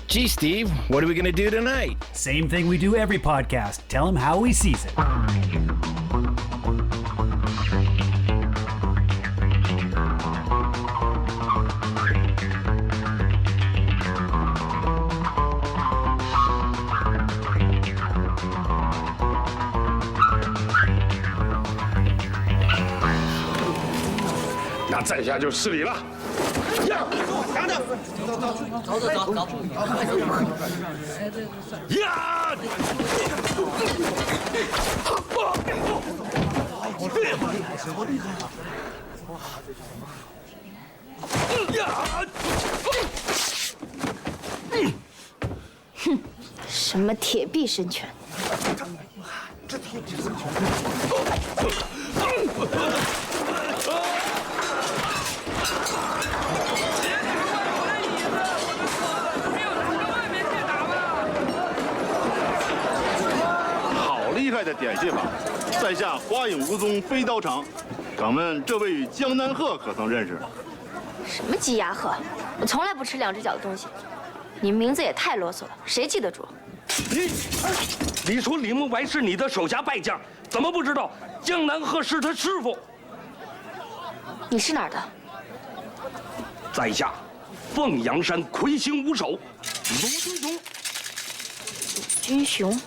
Gee, Steve, what are we going to do tonight? Same thing we do every podcast. Tell him how we sees it. 那在下就失礼了。呀，等等，走。呀！哼，什么铁臂神拳？这铁臂神拳。 厉害的点穴法，在下花影无踪飞刀长。敢问这位与江南鹤可曾认识？什么鸡鸭鹤？我从来不吃两只脚的东西。你名字也太啰嗦了，谁记得住？你说李慕白是你的手下败将，怎么不知道江南鹤是他师傅？你是哪儿的？在下凤阳山魁星五首卢军雄。军雄。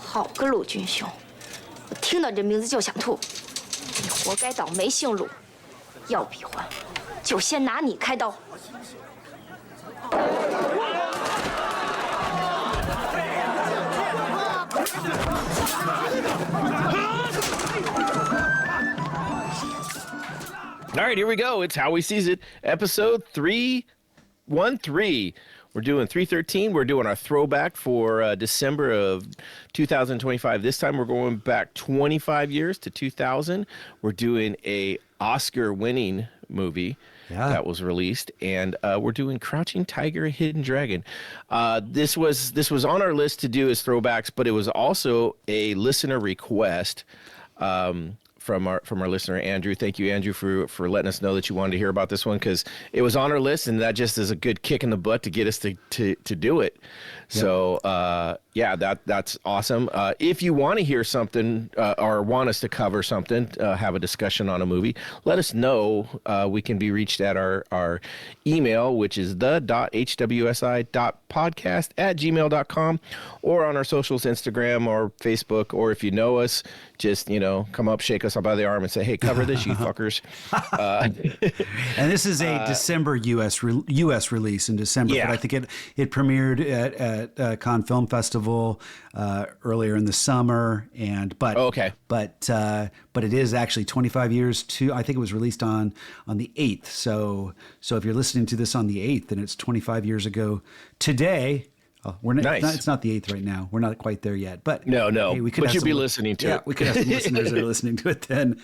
好个陆军雄！我听到这名字就想吐。你活该倒霉姓陆，要比划，就先拿你开刀。All right, here we go. It's How We Sees It, episode 313. We're doing 313. We're doing our throwback for December of 2025. This time we're going back 25 years to 2000. We're doing a Oscar-winning movie that was released, and we're doing Crouching Tiger, Hidden Dragon. This was on our list to do as throwbacks, but it was also a listener request. From our listener Andrew. Thank you, Andrew, for letting us know that you wanted to hear about this one, because it was on our list, and that just is a good kick in the butt to get us to do it. Yep. So that's awesome. If you want to hear something or want us to cover something, have a discussion on a movie, let us know. We can be reached at our email, which is the.hwsi.podcast@gmail.com, or on our socials, Instagram or Facebook, or if you know us, just come up, shake us up by the arm, and say, "Hey, cover this, you fuckers." And this is a December U.S. release in December, but I think it premiered at Cannes Film Festival earlier in the summer, but it is actually 25 years to. I think it was released on the 8th. So if you're listening to this on the 8th, then it's 25 years ago today. Oh, nice. It's not the 8th right now. We're not quite there yet. But no. Hey, but you'd be listening to it. Yeah, we could have some listeners that are listening to it then.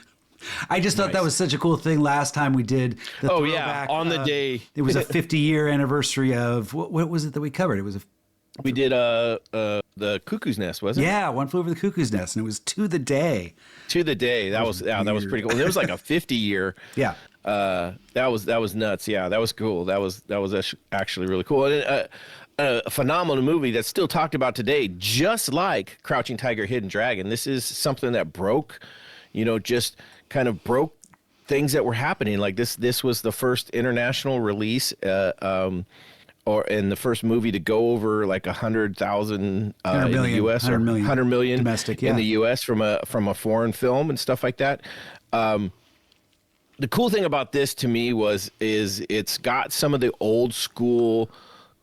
I just thought that was such a cool thing last time we did the throwback. On the day. It was a 50-year anniversary of, what was it that we covered? It was we did the Cuckoo's Nest, wasn't it? Yeah, One Flew Over the Cuckoo's Nest, and it was to the day. To the day. That was pretty cool. There was like a 50-year. Yeah. That was nuts. Yeah, that was cool. That was actually really cool. And, a phenomenal movie that's still talked about today, just like Crouching Tiger, Hidden Dragon. This is something that broke, just kind of broke things that were happening. Like this was the first international release, and the first movie to go over like 100,000 in the U.S. or 100 million domestic in the U.S. from a foreign film and stuff like that. The cool thing about this to me is it's got some of the old school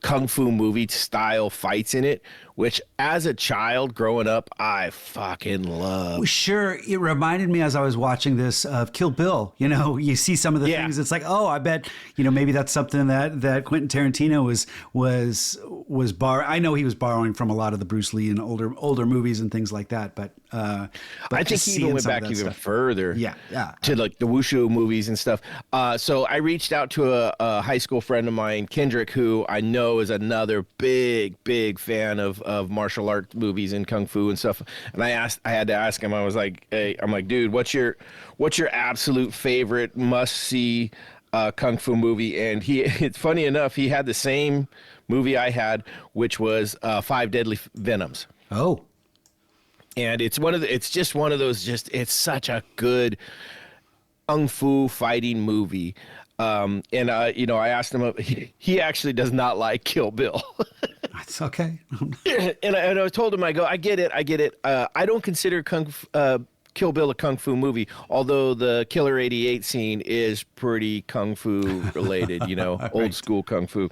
kung fu movie style fights in it, which as a child growing up, I fucking love. Sure. It reminded me as I was watching this of Kill Bill. You see some of the things. It's like, oh, I bet, maybe that's something that Quentin Tarantino was I know he was borrowing from a lot of the Bruce Lee and older movies and things like that. But I think he even went back even further. Yeah. To like the wushu movies and stuff. So I reached out to a high school friend of mine, Kendrick, who I know is another big fan of martial art movies and kung fu and stuff. And I had to ask him. I was like, hey, dude, what's your absolute favorite must see kung fu movie, and it's funny enough, he had the same movie I had, which was Five Deadly Venoms. Oh. And it's just one of those, it's such a good kung fu fighting movie. I asked him, he actually does not like Kill Bill. That's okay. and I told him, I get it. I don't consider Kill Bill a kung fu movie, although the Killer 88 scene is pretty kung fu related, Right. Old school kung fu.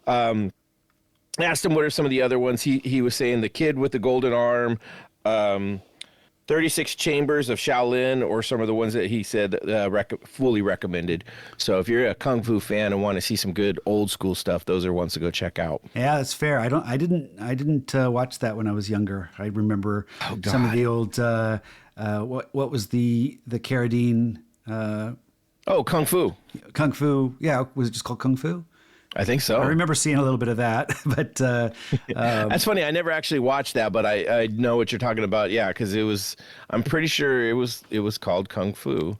I asked him what are some of the other ones. He was saying The Kid with the Golden Arm, 36 Chambers of Shaolin, or some of the ones that he said fully recommended. So if you're a kung fu fan and want to see some good old school stuff, those are ones to go check out. Yeah, that's fair. I didn't watch that when I was younger. I remember some of the old what was the Carradine Kung Fu. Kung Fu. Yeah, was it just called Kung Fu? I think so. I remember seeing a little bit of that, but that's funny. I never actually watched that, but I know what you're talking about. Yeah, because I'm pretty sure it was called Kung Fu,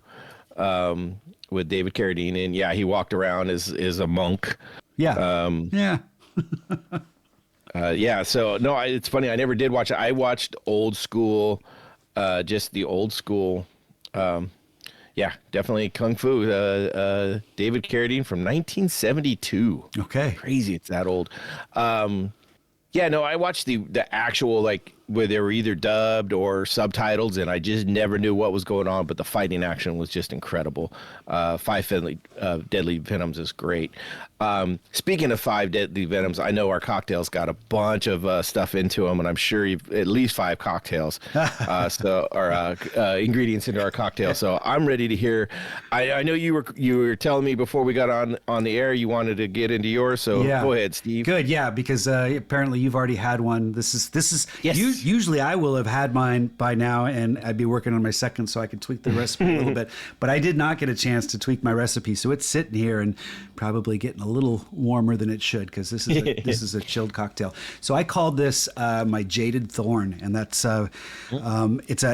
with David Carradine, and yeah, he walked around as a monk. Yeah. Yeah. Yeah. So no, it's funny. I never did watch it. I watched old school, just the old school. Yeah, definitely Kung Fu. David Carradine from 1972. Okay. Crazy, it's that old. Yeah, no, I watched the actual, like, where they were either dubbed or subtitles, and I just never knew what was going on, but the fighting action was just incredible. Five Deadly Venoms is great. Speaking of Five Deadly Venoms, I know our cocktails got a bunch of stuff into them, and I'm sure you've at least 5 cocktails, ingredients into our cocktail. So I'm ready to hear. I know you were telling me before we got on the air you wanted to get into yours, so yeah. Go ahead, Steve. Good, yeah, because apparently you've already had one. This is yes. Usually I will have had mine by now, and I'd be working on my second, so I could tweak the recipe a little bit. But I did not get a chance to tweak my recipe, so it's sitting here and probably getting a little warmer than it should, because this is a chilled cocktail. So I called this my Jaded Thorn, and that's it's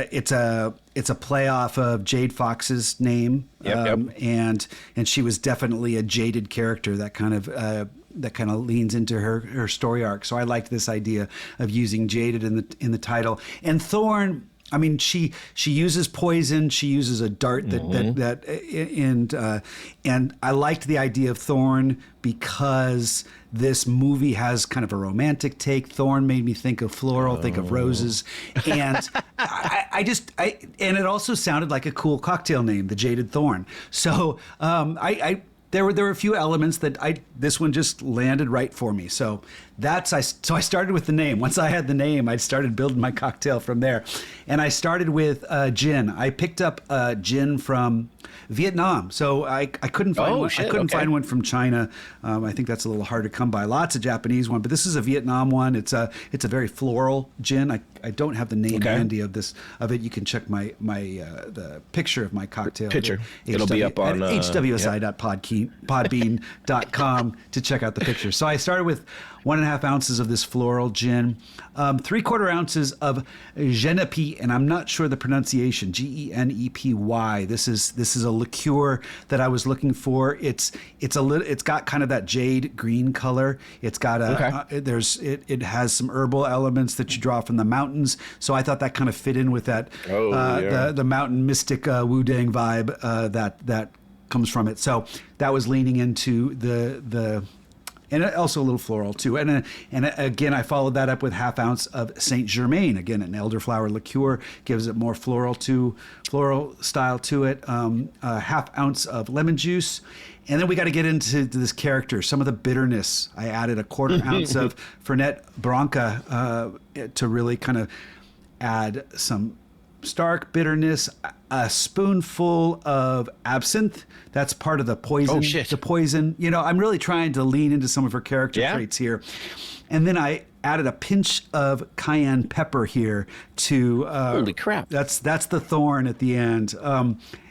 a play off of Jade Fox's name, yep. And she was definitely a jaded character that kind of leans into her story arc. So I liked this idea of using jaded in the title. And Thorn, I mean, she uses poison. She uses a dart and I liked the idea of Thorn because this movie has kind of a romantic take. Thorn made me think of floral, think of roses, and and it also sounded like a cool cocktail name, the Jaded Thorn. So there were a few elements that this one just landed right for me. So I started with the name. Once I had the name, I started building my cocktail from there. And I started with gin. I picked up gin from Vietnam. So I couldn't find one. I couldn't find one from China. I think that's a little hard to come by. Lots of Japanese one, but this is a Vietnam one. It's a very floral gin. I don't have the name handy of it. You can check the picture of my cocktail. It'll be up on hwsi.podbean.com to check out the picture. So I started with 1.5 ounces of this floral gin, 3/4 ounces of Génépy, and I'm not sure the pronunciation, Genepy. This is a liqueur that I was looking for. It's got kind of that jade green color. It's got it has some herbal elements that you draw from the mountains. So I thought that kind of fit in with that the mountain mystic Wu-Dang vibe that comes from it. So that was leaning into the and also a little floral too. And again, I followed that up with 1/2 ounce of Saint Germain. Again, an elderflower liqueur, gives it more floral style to it. 1/2 ounce of lemon juice. And then we got to get into this character, some of the bitterness. I added 1/4 ounce of Fernet Branca to really kind of add some stark bitterness. A spoonful of absinthe. That's part of the poison. Oh, shit. The poison. I'm really trying to lean into some of her character traits here. And then I added a pinch of cayenne pepper here to. Holy crap! That's the Thorn at the end.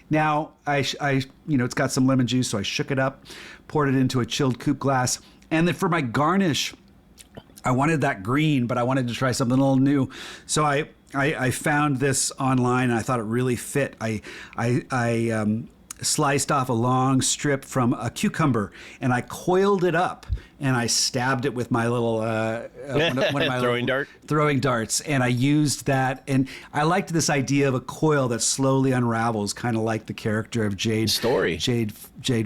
Now it's got some lemon juice, so I shook it up, poured it into a chilled coupe glass, and then for my garnish, I wanted that green, but I wanted to try something a little new, so I found this online and I thought it really fit. I sliced off a long strip from a cucumber, and I coiled it up, and I stabbed it with my little one of my throwing darts, and I used that. And I liked this idea of a coil that slowly unravels, kind of like the character of Jade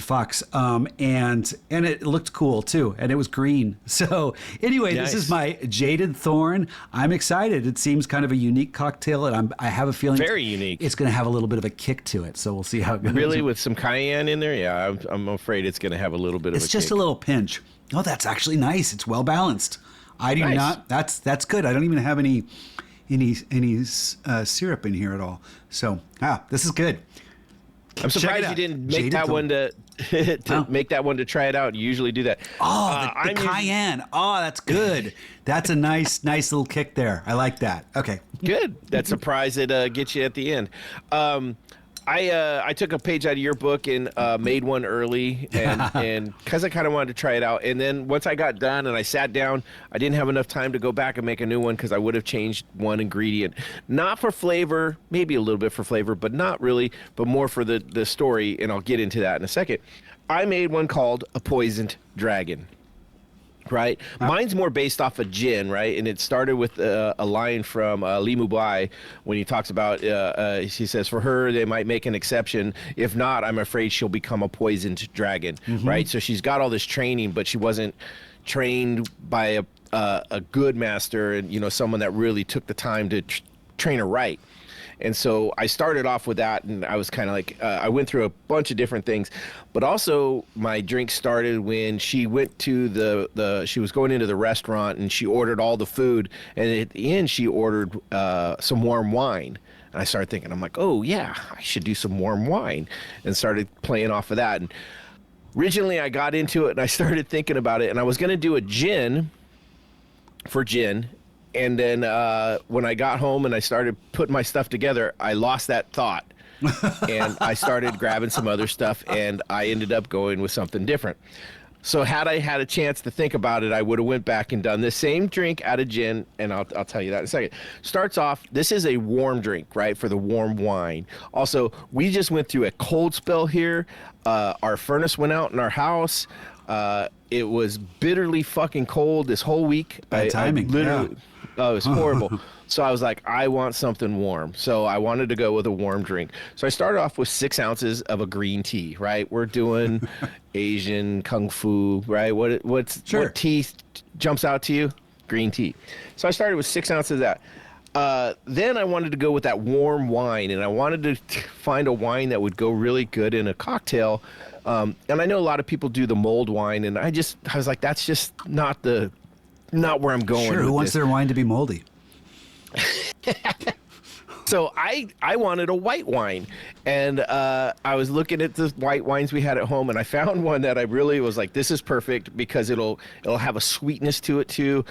Fox. And it looked cool too, and it was green. So anyway, This is my Jaded Thorn. I'm excited. It seems kind of a unique cocktail, and I have a feeling very unique. It's going to have a little bit of a kick to it. So we'll see how it goes. Really, with some cayenne in there, yeah, I'm afraid it's going to have a little bit of. It's just kick. A little pinch. Oh, that's actually nice. It's well balanced. I do not. That's good. I don't even have any syrup in here at all. So this is good. I'm surprised you didn't make that one to make that one to try it out. You usually do that. Oh, the cayenne. Oh, that's good. That's a nice little kick there. I like that. Okay. Good. That surprise that gets you at the end. I took a page out of your book and made one early, and because I kind of wanted to try it out. And then once I got done and I sat down, I didn't have enough time to go back and make a new one because I would have changed one ingredient. Not for flavor, maybe a little bit for flavor, but not really, but more for the story, and I'll get into that in a second. I made one called A Poisoned Dragon. Right, mine's more based off of gin, right? And it started with a line from Li Mubai when he talks about. He says, "For her, they might make an exception. If not, I'm afraid she'll become a poisoned dragon." Right. So she's got all this training, but she wasn't trained by a good master, and someone that really took the time to train her right. And so I started off with that, and I was kind of like, I went through a bunch of different things, but also my drink started when she went to she was going into the restaurant and she ordered all the food, and at the end she ordered some warm wine. And I started thinking, I'm like, oh yeah, I should do some warm wine, and started playing off of that. And originally I got into it and I started thinking about it, and I was going to do a gin for gin. And then when I got home and I started putting my stuff together, I lost that thought. And I started grabbing some other stuff, and I ended up going with something different. So had I had a chance to think about it, I would have went back and done the same drink out of gin, and I'll tell you that in a second. Starts off, this is a warm drink, right, for the warm wine. Also, we just went through a cold spell here. Our furnace went out in our house. It was bitterly fucking cold this whole week. Bad timing. Literally. Yeah. Oh, it was horrible. So I was like, I want something warm. So I wanted to go with a warm drink. So I started off with 6 ounces of a green tea, right? We're doing Asian kung fu, right? What tea jumps out to you? Green tea. So I started with 6 ounces of that. Then I wanted to go with that warm wine, and I wanted to find a wine that would go really good in a cocktail. And I know a lot of people do the mulled wine, and I was like, that's just not where I'm going. Sure, who wants their wine to be moldy? So I wanted a white wine, and I was looking at the white wines we had at home, and I found one that I really was like, this is perfect because it'll have a sweetness to it too.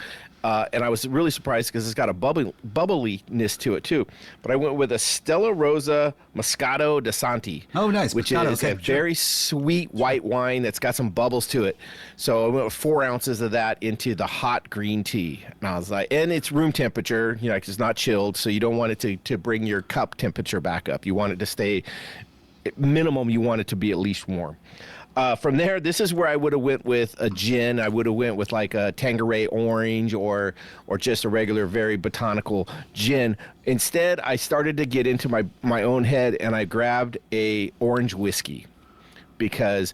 And I was really surprised because it's got a bubbliness to it too. But I went with a Stella Rosa Moscato de Santi. Oh, nice. Which is a very sweet white wine that's got some bubbles to it. So I went with 4 ounces of that into the hot green tea. And I was like, and it's room temperature, 'cause it's not chilled. So you don't want it to bring your cup temperature back up. You want it to stay, at minimum, you want it to be at least warm. From there, this is where I would have went with a gin. I would have went with like a Tanqueray orange or just a regular, very botanical gin. Instead, I started to get into my own head, and I grabbed a orange whiskey because,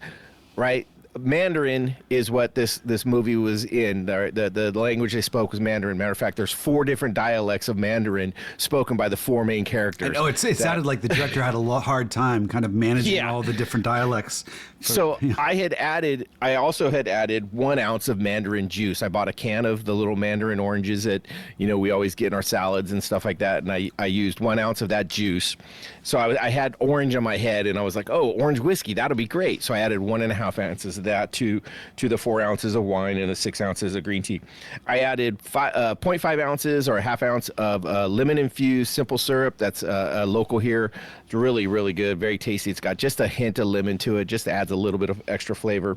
right, Mandarin is what this movie was in. The language they spoke was Mandarin. Matter of fact, there's 4 different dialects of Mandarin spoken by the 4 main characters. I know, it sounded like the director had a hard time kind of managing all the different dialects. I also had added 1 ounce of Mandarin juice. I bought a can of the little Mandarin oranges that, we always get in our salads and stuff like that. And I used 1 ounce of that juice. So I had orange on my head, and I was like, oh, orange whiskey, that'll be great. So I added 1.5 ounces of that to the 4 ounces of wine and the 6 ounces of green tea. I added 0.5 ounces or a half ounce of lemon infused simple syrup. That's local here. It's really, really good, very tasty. It's got just a hint of lemon to it, just adds a little bit of extra flavor.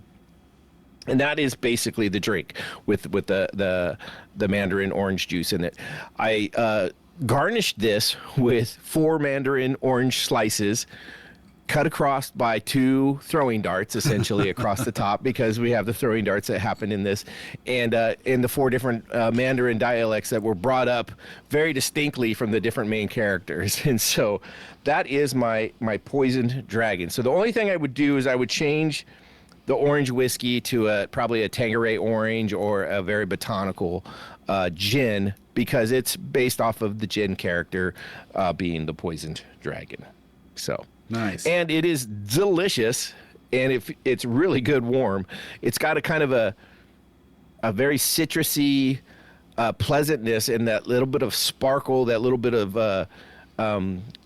And that is basically the drink with the Mandarin orange juice in it. I garnished this with 4 Mandarin orange slices cut across by 2 throwing darts, essentially across the top, because we have the throwing darts that happen in this, and in the 4 different Mandarin dialects that were brought up very distinctly from the different main characters. And so that is my poisoned dragon. So the only thing I would do is I would change the orange whiskey to probably a Tanqueray orange or a very botanical gin, because it's based off of the gin character being the poisoned dragon. So nice. And it is delicious, and if it's really good warm. It's got a kind of a very citrusy pleasantness, and that little bit of sparkle, that little bit of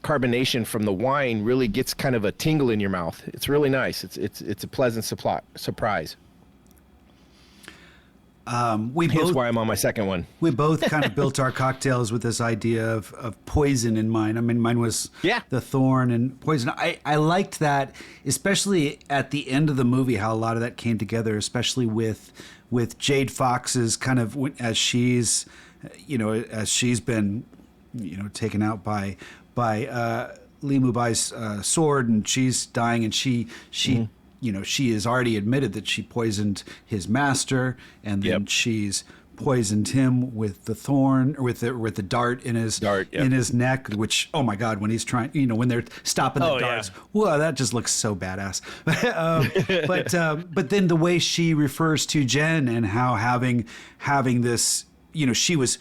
carbonation from the wine really gets kind of a tingle in your mouth. It's really nice. It's a pleasant surprise. Here's why I'm on my second one. We both kind of built our cocktails with this idea of poison in mind. I mean, mine was the thorn and poison. I liked that, especially at the end of the movie, how a lot of that came together, especially with Jade Fox's kind of, as she's been, taken out by Li Mubai's sword, and she's dying, and she she has already admitted that she poisoned his master, and then she's poisoned him with the thorn, or with the dart in his in his neck. Which, oh my God, when he's trying, when they're stopping the darts, whoa, that just looks so badass. But then the way she refers to Jen, and how having this, she was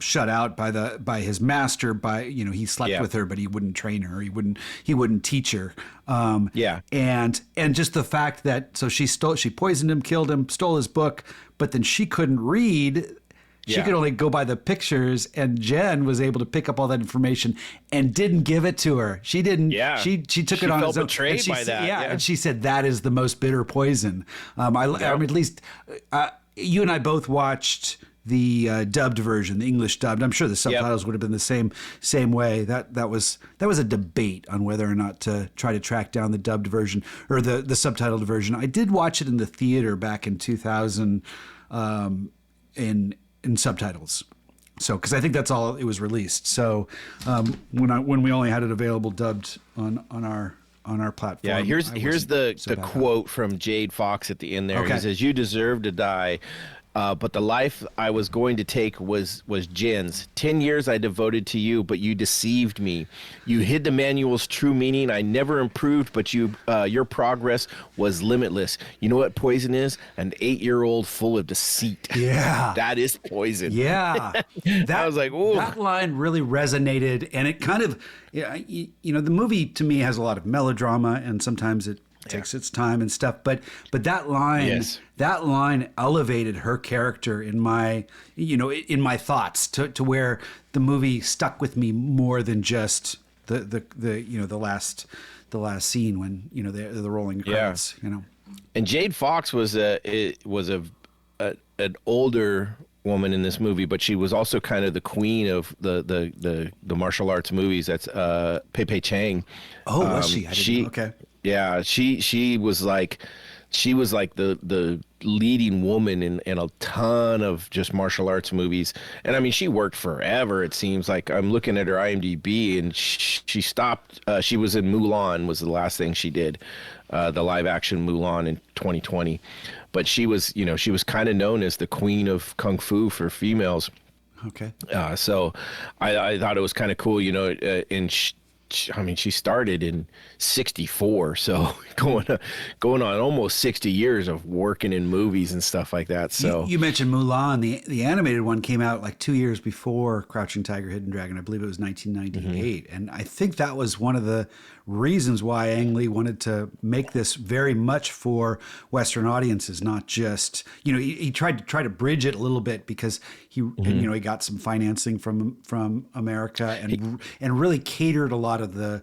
shut out by his master, he slept with her, but he wouldn't train her, he wouldn't teach her, and just the fact that she poisoned him, killed him, stole his book, but then she couldn't read. She could only go by the pictures, and Jen was able to pick up all that information and didn't give it to her. She didn't. Yeah. She took it on felt his own. betrayed by that. Yeah, and she said that is the most bitter poison. I mean, at least you and I both watched the dubbed version, the English dubbed. I'm sure the subtitles would have been the same way. That was a debate on whether or not to try to track down the dubbed version or the subtitled version. I did watch it in the theater back in 2000 in subtitles. So, because I think that's all it was released. So when we only had it available dubbed on our platform. Yeah, here's the quote from Jade Fox at the end there. Okay. He says, "You deserve to die. But the life I was going to take was Jin's. 10 years I devoted to you, but you deceived me. You hid the manual's true meaning. I never improved, but your progress was limitless. You know what poison is? An 8-year-old full of deceit." Yeah. That is poison. Yeah. I was like, ooh. That line really resonated, and it kind of, the movie to me has a lot of melodrama, and sometimes it takes its time and stuff, but that line elevated her character in my thoughts to where the movie stuck with me more than just the last scene when the rolling credits. And Jade Fox was an older woman in this movie, but she was also kind of the queen of the martial arts movies. That's Pei Chang. Oh, was she? Okay. Yeah, she was like the leading woman in a ton of just martial arts movies. And I mean, she worked forever, it seems like. I'm looking at her IMDb, and she stopped. She was in Mulan, was the last thing she did, the live action Mulan in 2020. But she was kind of known as the queen of kung fu for females. Okay. So I thought it was kind of cool, and she started in 1964, so going on almost 60 years of working in movies and stuff like that. So you mentioned Mulan. The animated one came out like 2 years before Crouching Tiger, Hidden Dragon. I believe it was 1998, and I think that was one of the reasons why Ang Lee wanted to make this very much for Western audiences, not just he tried to bridge it a little bit, because he he got some financing from America, and really catered a lot of the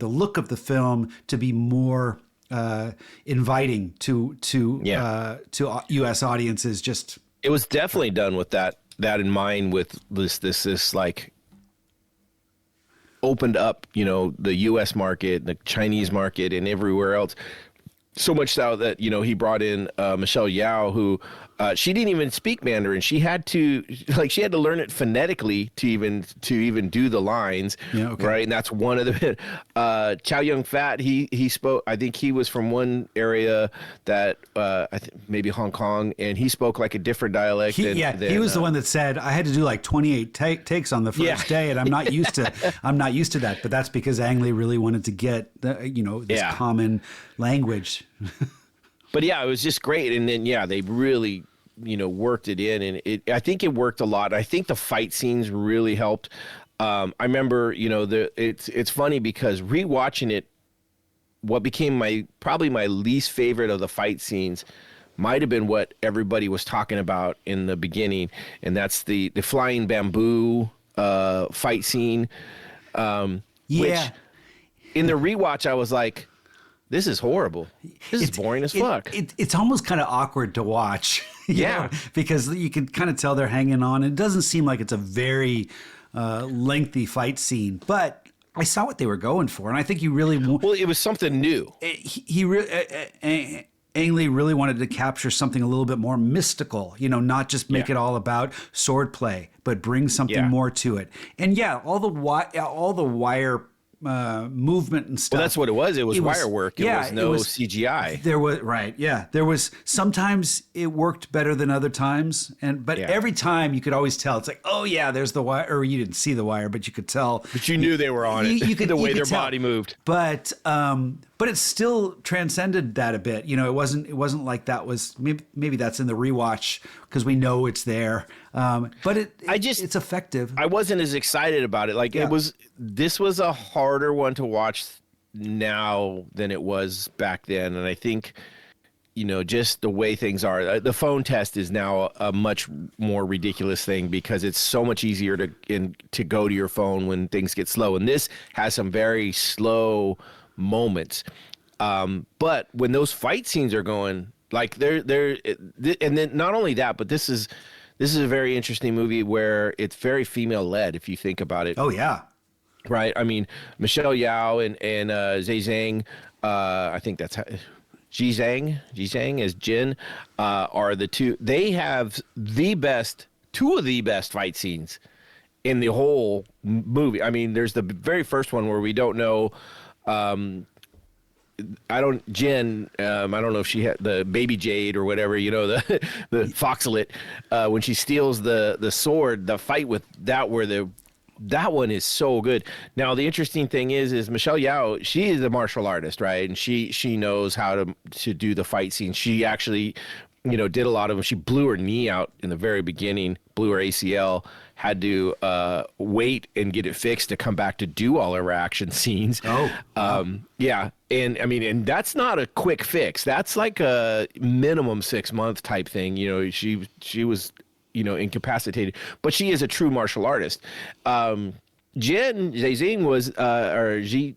look of the film to be more inviting to U.S. audiences. Just it was definitely done with that in mind, with this like opened up, the U.S. market, the Chinese market, and everywhere else. So much so that, he brought in Michelle Yeoh, who she didn't even speak Mandarin. She had to learn it phonetically to even do the lines. Yeah, okay. Right. And that's one of the Chow Yun Fat. He spoke. I think he was from one area that I think maybe Hong Kong, and he spoke like a different dialect. He was the one that said I had to do like 28 takes on the first day, and I'm not used to that. But that's because Ang Lee really wanted to get this common language. But yeah, it was just great. And then, they really, worked it in. And I think it worked a lot. I think the fight scenes really helped. I remember, it's funny because rewatching it, what became probably my least favorite of the fight scenes might have been what everybody was talking about in the beginning. And that's the flying bamboo fight scene. Which in the rewatch, I was like, this is horrible. This is boring as fuck. It's almost kind of awkward to watch. Because you can kind of tell they're hanging on. It doesn't seem like it's a very lengthy fight scene, but I saw what they were going for, and I think it was something new. Ang Lee really wanted to capture something a little bit more mystical, not just make it all about swordplay, but bring something more to it. And all the wire movement and stuff. Well, that's what it was. It was wire work. It was no CGI. There was sometimes it worked better than other times, but every time you could always tell. It's like, oh yeah, there's the wire, or you didn't see the wire, but you could tell. But you knew they were on it. You could, the way their tell. body moved. But it still transcended that a bit. It wasn't like that was maybe that's in the rewatch because we know it's there. But it's effective. I wasn't as excited about it. This was a harder one to watch now than it was back then. And I think, just the way things are, the phone test is now a much more ridiculous thing because it's so much easier to go to your phone when things get slow. And this has some very slow moments. But when those fight scenes are going, and then not only that, but this is a very interesting movie where it's very female led. If you think about it. Oh yeah. Right. I mean, Michelle Yeoh and Zhe Zhang, I think that's Ji Zhang as Jin, are the two. They have two of the best fight scenes in the whole movie. I mean, there's the very first one where we don't know. I don't know if she had the baby jade or whatever, the foxlet, when she steals the sword, the fight with that that one is so good. Now, the interesting thing is Michelle Yeoh, she is a martial artist, right? And she knows how to do the fight scenes. She actually, did a lot of them. She blew her knee out in the very beginning, blew her ACL, had to wait and get it fixed to come back to do all her action scenes. Oh, wow. Yeah. And I mean, and that's not a quick fix. That's like a minimum 6-month type thing. She was, incapacitated, but she is a true martial artist. Jin Zhang was, or Ji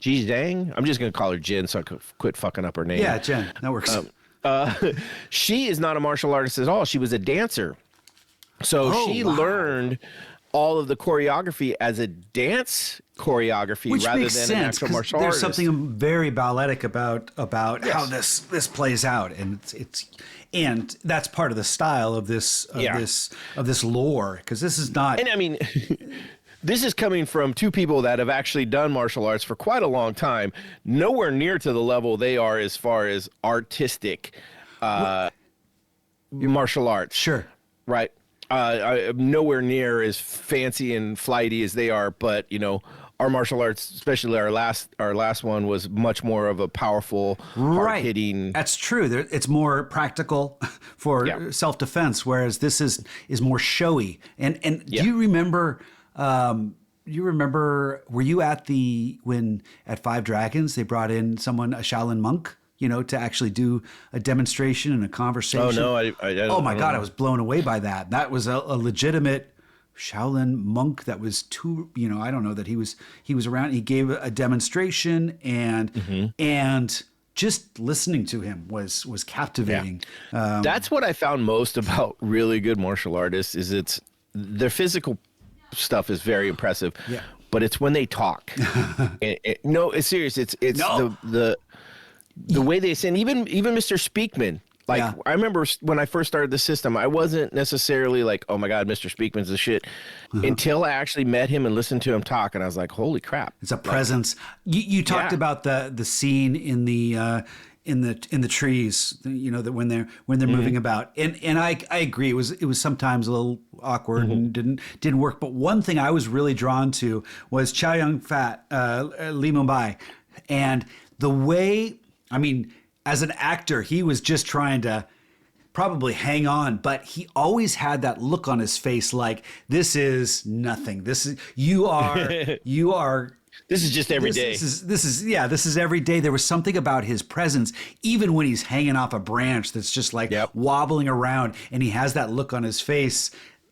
Zhang. I'm just going to call her Jin so I could quit fucking up her name. Yeah, Jen. That works. She is not a martial artist at all. She was a dancer. So she learned all of the choreography as a dance choreography rather than an actual martial artist. There's something very balletic about how this plays out, and that's part of the style of this lore, because this is not. And I mean, this is coming from two people that have actually done martial arts for quite a long time, nowhere near to the level they are as far as artistic martial arts. Sure. Right. Nowhere near as fancy and flighty as they are, but our martial arts, especially our last one, was much more of a powerful, hard-hitting. That's true. It's more practical for self-defense, whereas this is more showy. And do you remember? Were you at when at Five Dragons they brought in a Shaolin monk? To actually do a demonstration and a conversation. Oh no, I don't. Oh my God, I was blown away by that. That was a legitimate Shaolin monk that was I don't know that he was around. He gave a demonstration and just listening to him was captivating. Yeah. That's what I found most about really good martial artists is their physical stuff is very impressive. Yeah. But it's when they talk. No, it's serious. It's the way they say, and even Mr. Speakman, Like, Yeah. I remember when I first started the system, I wasn't necessarily like, oh my God, Mr. Speakman's the shit, until I actually met him and listened to him talk, and I was like, holy crap. It's a presence. You talked Yeah. about the scene in the trees, you know, that when they're moving about, and I agree, it was sometimes a little awkward and didn't work. But one thing I was really drawn to was Chow Yun Fat, Lee Mumbai, and the way, I mean, as an actor, he was just trying to probably hang on, but he always had that look on his face like, this is nothing. You are This is just every day. This is every day. There was something about his presence, even when he's hanging off a branch that's just like wobbling around, and he has that look on his face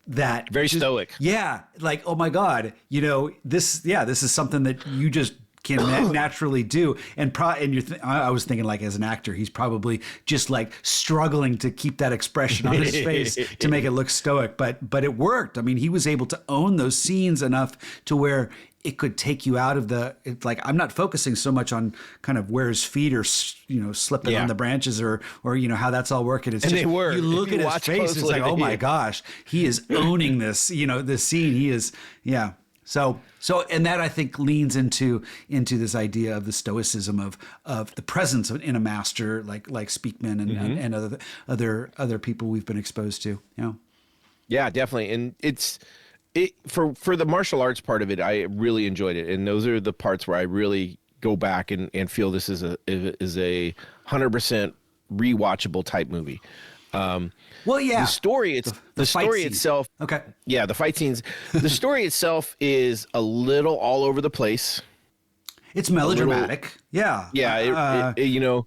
that Very stoic. Yeah, like, oh my God, you know, this is something that you just can naturally do. And I was thinking, like, as an actor, he's probably just like struggling to keep that expression on his face to make it look stoic. But it worked. I mean, he was able to own those scenes enough to where it could take you out of like, I'm not focusing so much on kind of where his feet are, you know, slipping on the branches or, you know, how that's all working. It's just, they were. you look at his face, it's like, oh my gosh, he is owning this, you know, this scene. He is, yeah. So, and that, I think, leans into this idea of the stoicism of the presence in a master like Speakman and other people we've been exposed to. You know? Yeah, definitely, and for the martial arts part of it, I really enjoyed it, and those are the parts where I really go back and feel this is a 100% rewatchable type movie. Well, yeah. The story, the story itself. Okay. Yeah, the fight scenes. The story itself is a little all over the place. It's melodramatic. Yeah. Yeah. You know,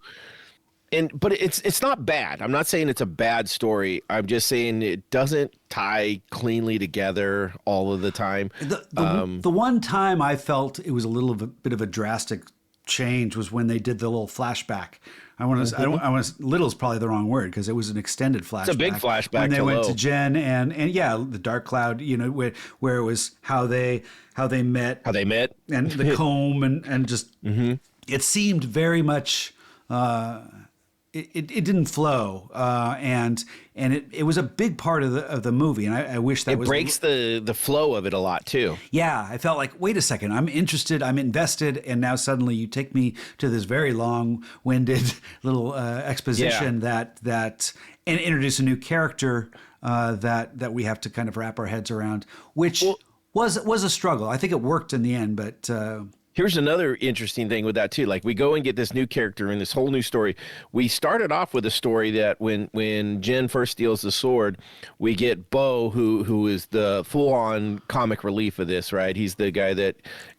but it's not bad. I'm not saying it's a bad story. I'm just saying it doesn't tie cleanly together all of the time. The one time I felt it was a bit of a drastic change was when they did the little flashback. Little is probably the wrong word, because it was an extended flashback. It's a big flashback when they went Lo. to Jen and yeah, the Dark Cloud, you know, where it was how they met, and the comb and just it seemed very much it didn't flow, and it was a big part of the movie, and I wish that it breaks the flow of it a lot too. Yeah, I felt like, wait a second, I'm interested, I'm invested, and now suddenly you take me to this very long-winded little exposition that and introduce a new character that we have to kind of wrap our heads around, which was a struggle. I think it worked in the end, but. Here's another interesting thing with that too. Like, we go and get this new character in this whole new story. We started off with a story that when Jen first steals the sword, we get Bo, who is the full-on comic relief of this, right? He's the guy that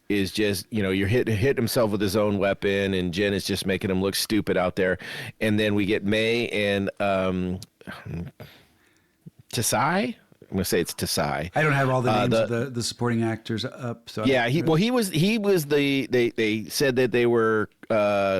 is just, you know, you're hit himself with his own weapon, and Jen is just making him look stupid out there. And then we get May and Tsai. I'm gonna say it's Tsai. I don't have all the names of the supporting actors up. So yeah, he was they said that they were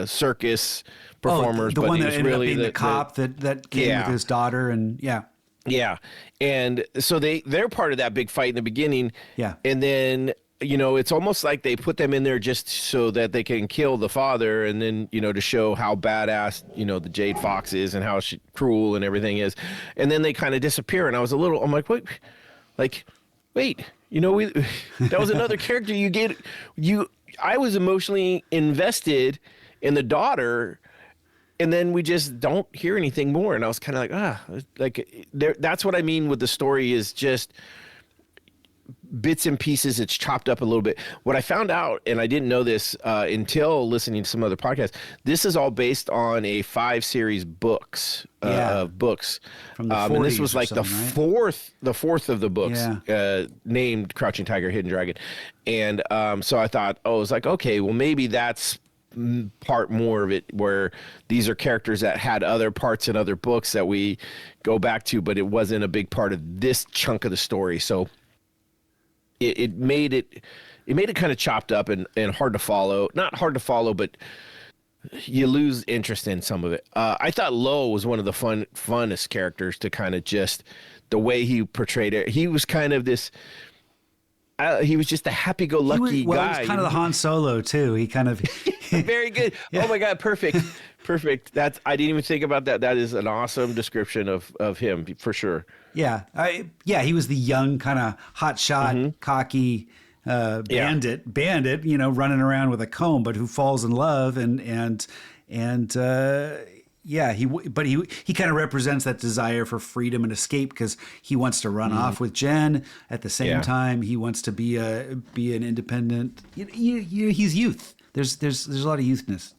circus performers, the but one he that was ended really up being the cop that came with his daughter, and yeah, and so they're part of that big fight in the beginning. Yeah, and then, you know, it's almost like they put them in there just so that they can kill the father, and then, you know, to show how badass, you know, the Jade Fox is and how cruel and everything is. And then they kind of disappear. And I'm like, wait, you know, that was another character I was emotionally invested in the daughter, and then we just don't hear anything more. And I was kind of like, that's what I mean with the story, is just bits and pieces. It's chopped up a little bit. What I found out, and I didn't know this until listening to some other podcasts, this is all based on a 5-series books of books from the 40s, and this was like the fourth of the books, named Crouching Tiger, Hidden Dragon. And so I thought, it was like, okay, well, maybe that's part more of it, where these are characters that had other parts in other books that we go back to, but it wasn't a big part of this chunk of the story. So it made it kind of chopped up and hard to follow. Not hard to follow, but you lose interest in some of it. I thought Lo was one of the funnest characters to kind of just the way he portrayed it. He was kind of this. He was just a happy-go-lucky guy. He was kind of the Han Solo too. He kind of Very good. Oh my God, perfect. Perfect. I didn't even think about that. That is an awesome description of him for sure. Yeah. He was the young kind of hotshot, cocky bandit, running around with a comb, but who falls in love he kind of represents that desire for freedom and escape because he wants to run off with Jen. At the same time, he wants to be an independent. He's youth. There's a lot of youthfulness.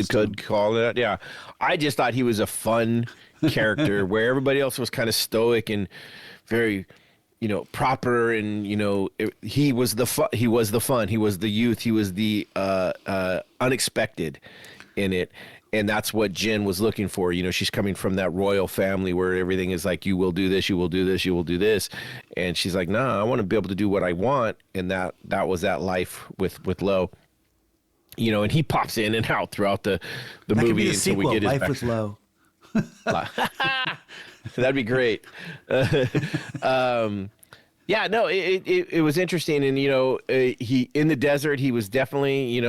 Good call that. Yeah, I just thought he was a fun character where everybody else was kind of stoic and very, proper, and he was the fun. He was the youth. He was the unexpected in it. And that's what Jen was looking for. She's coming from that royal family where everything is like, you will do this, you will do this, you will do this. And she's like, nah, I want to be able to do what I want. And that was that life with Lo. And he pops in and out throughout the movie. Could be the sequel, we get his Life with Lo. That'd be great. It was interesting. And, he in the desert, he was definitely,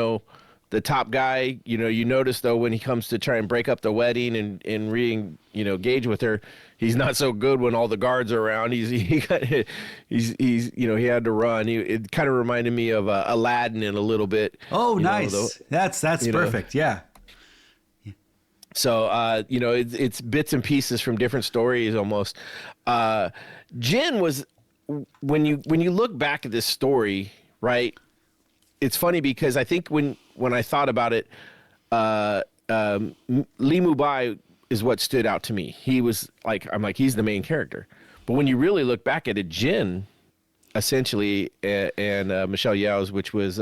the top guy. You notice though when he comes to try and break up the wedding and re-engage with her, he's not so good when all the guards are around. He had to run. It kind of reminded me of Aladdin in a little bit. Oh, nice. That's perfect. Yeah. So it's bits and pieces from different stories almost. Jen was when you look back at this story, right? It's funny because I think when I thought about it, Li Mubai is what stood out to me. He was he's the main character. But when you really look back at it, Jen, essentially, and Michelle Yeoh's, which was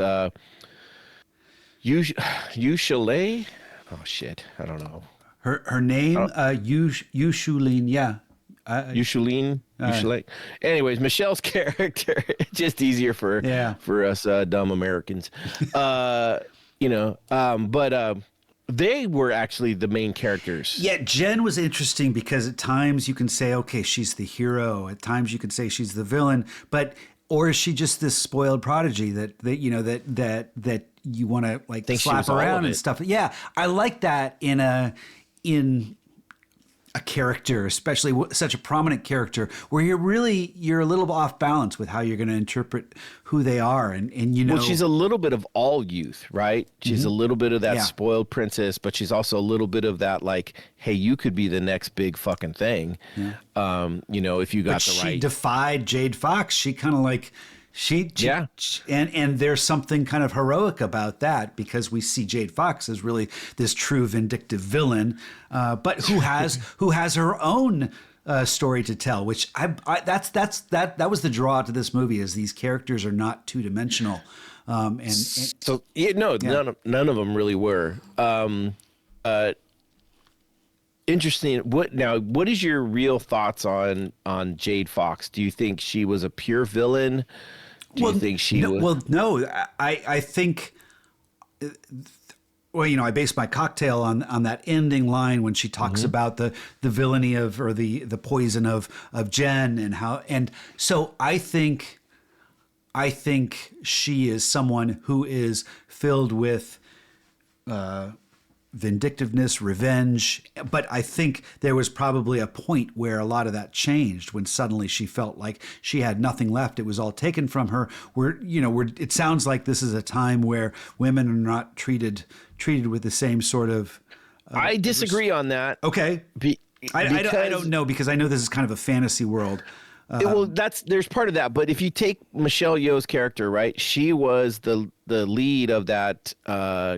Shu Lien. Oh shit, I don't know. Her name, Shu Lien. Yeah. Shu Lien. Anyways, Michelle's character, just easier for us dumb Americans. But they were actually the main characters. Yeah, Jen was interesting because at times you can say, okay, she's the hero. At times you can say she's the villain, or is she just this spoiled prodigy that you want to slap around and stuff? Yeah, I like that in a character, especially such a prominent character, where you're a little off balance with how you're going to interpret who they are, and Well, she's a little bit of all youth, right? She's a little bit of that spoiled princess, but she's also a little bit of that hey, you could be the next big fucking thing. Yeah. If you got the right. She defied Jade Fox. She kind of and there's something kind of heroic about that because we see Jade Fox as really this true vindictive villain, but who has her own story to tell. Which that was the draw to this movie, is these characters are not two dimensional, none of them really were. Interesting. What is your real thoughts on Jade Fox? Do you think she was a pure villain? Do you think she was? Well, no. I think. Well, I based my cocktail on that ending line when she talks about the villainy or the poison of Jen and how, and so I think she is someone who is filled with vindictiveness, revenge, but I think there was probably a point where a lot of that changed when suddenly she felt like she had nothing left. It was all taken from her. It sounds like this is a time where women are not treated with the same sort of. I disagree on that. Okay, I don't know, because I know this is kind of a fantasy world. There's part of that, but if you take Michelle Yeoh's character, right, she was the lead of that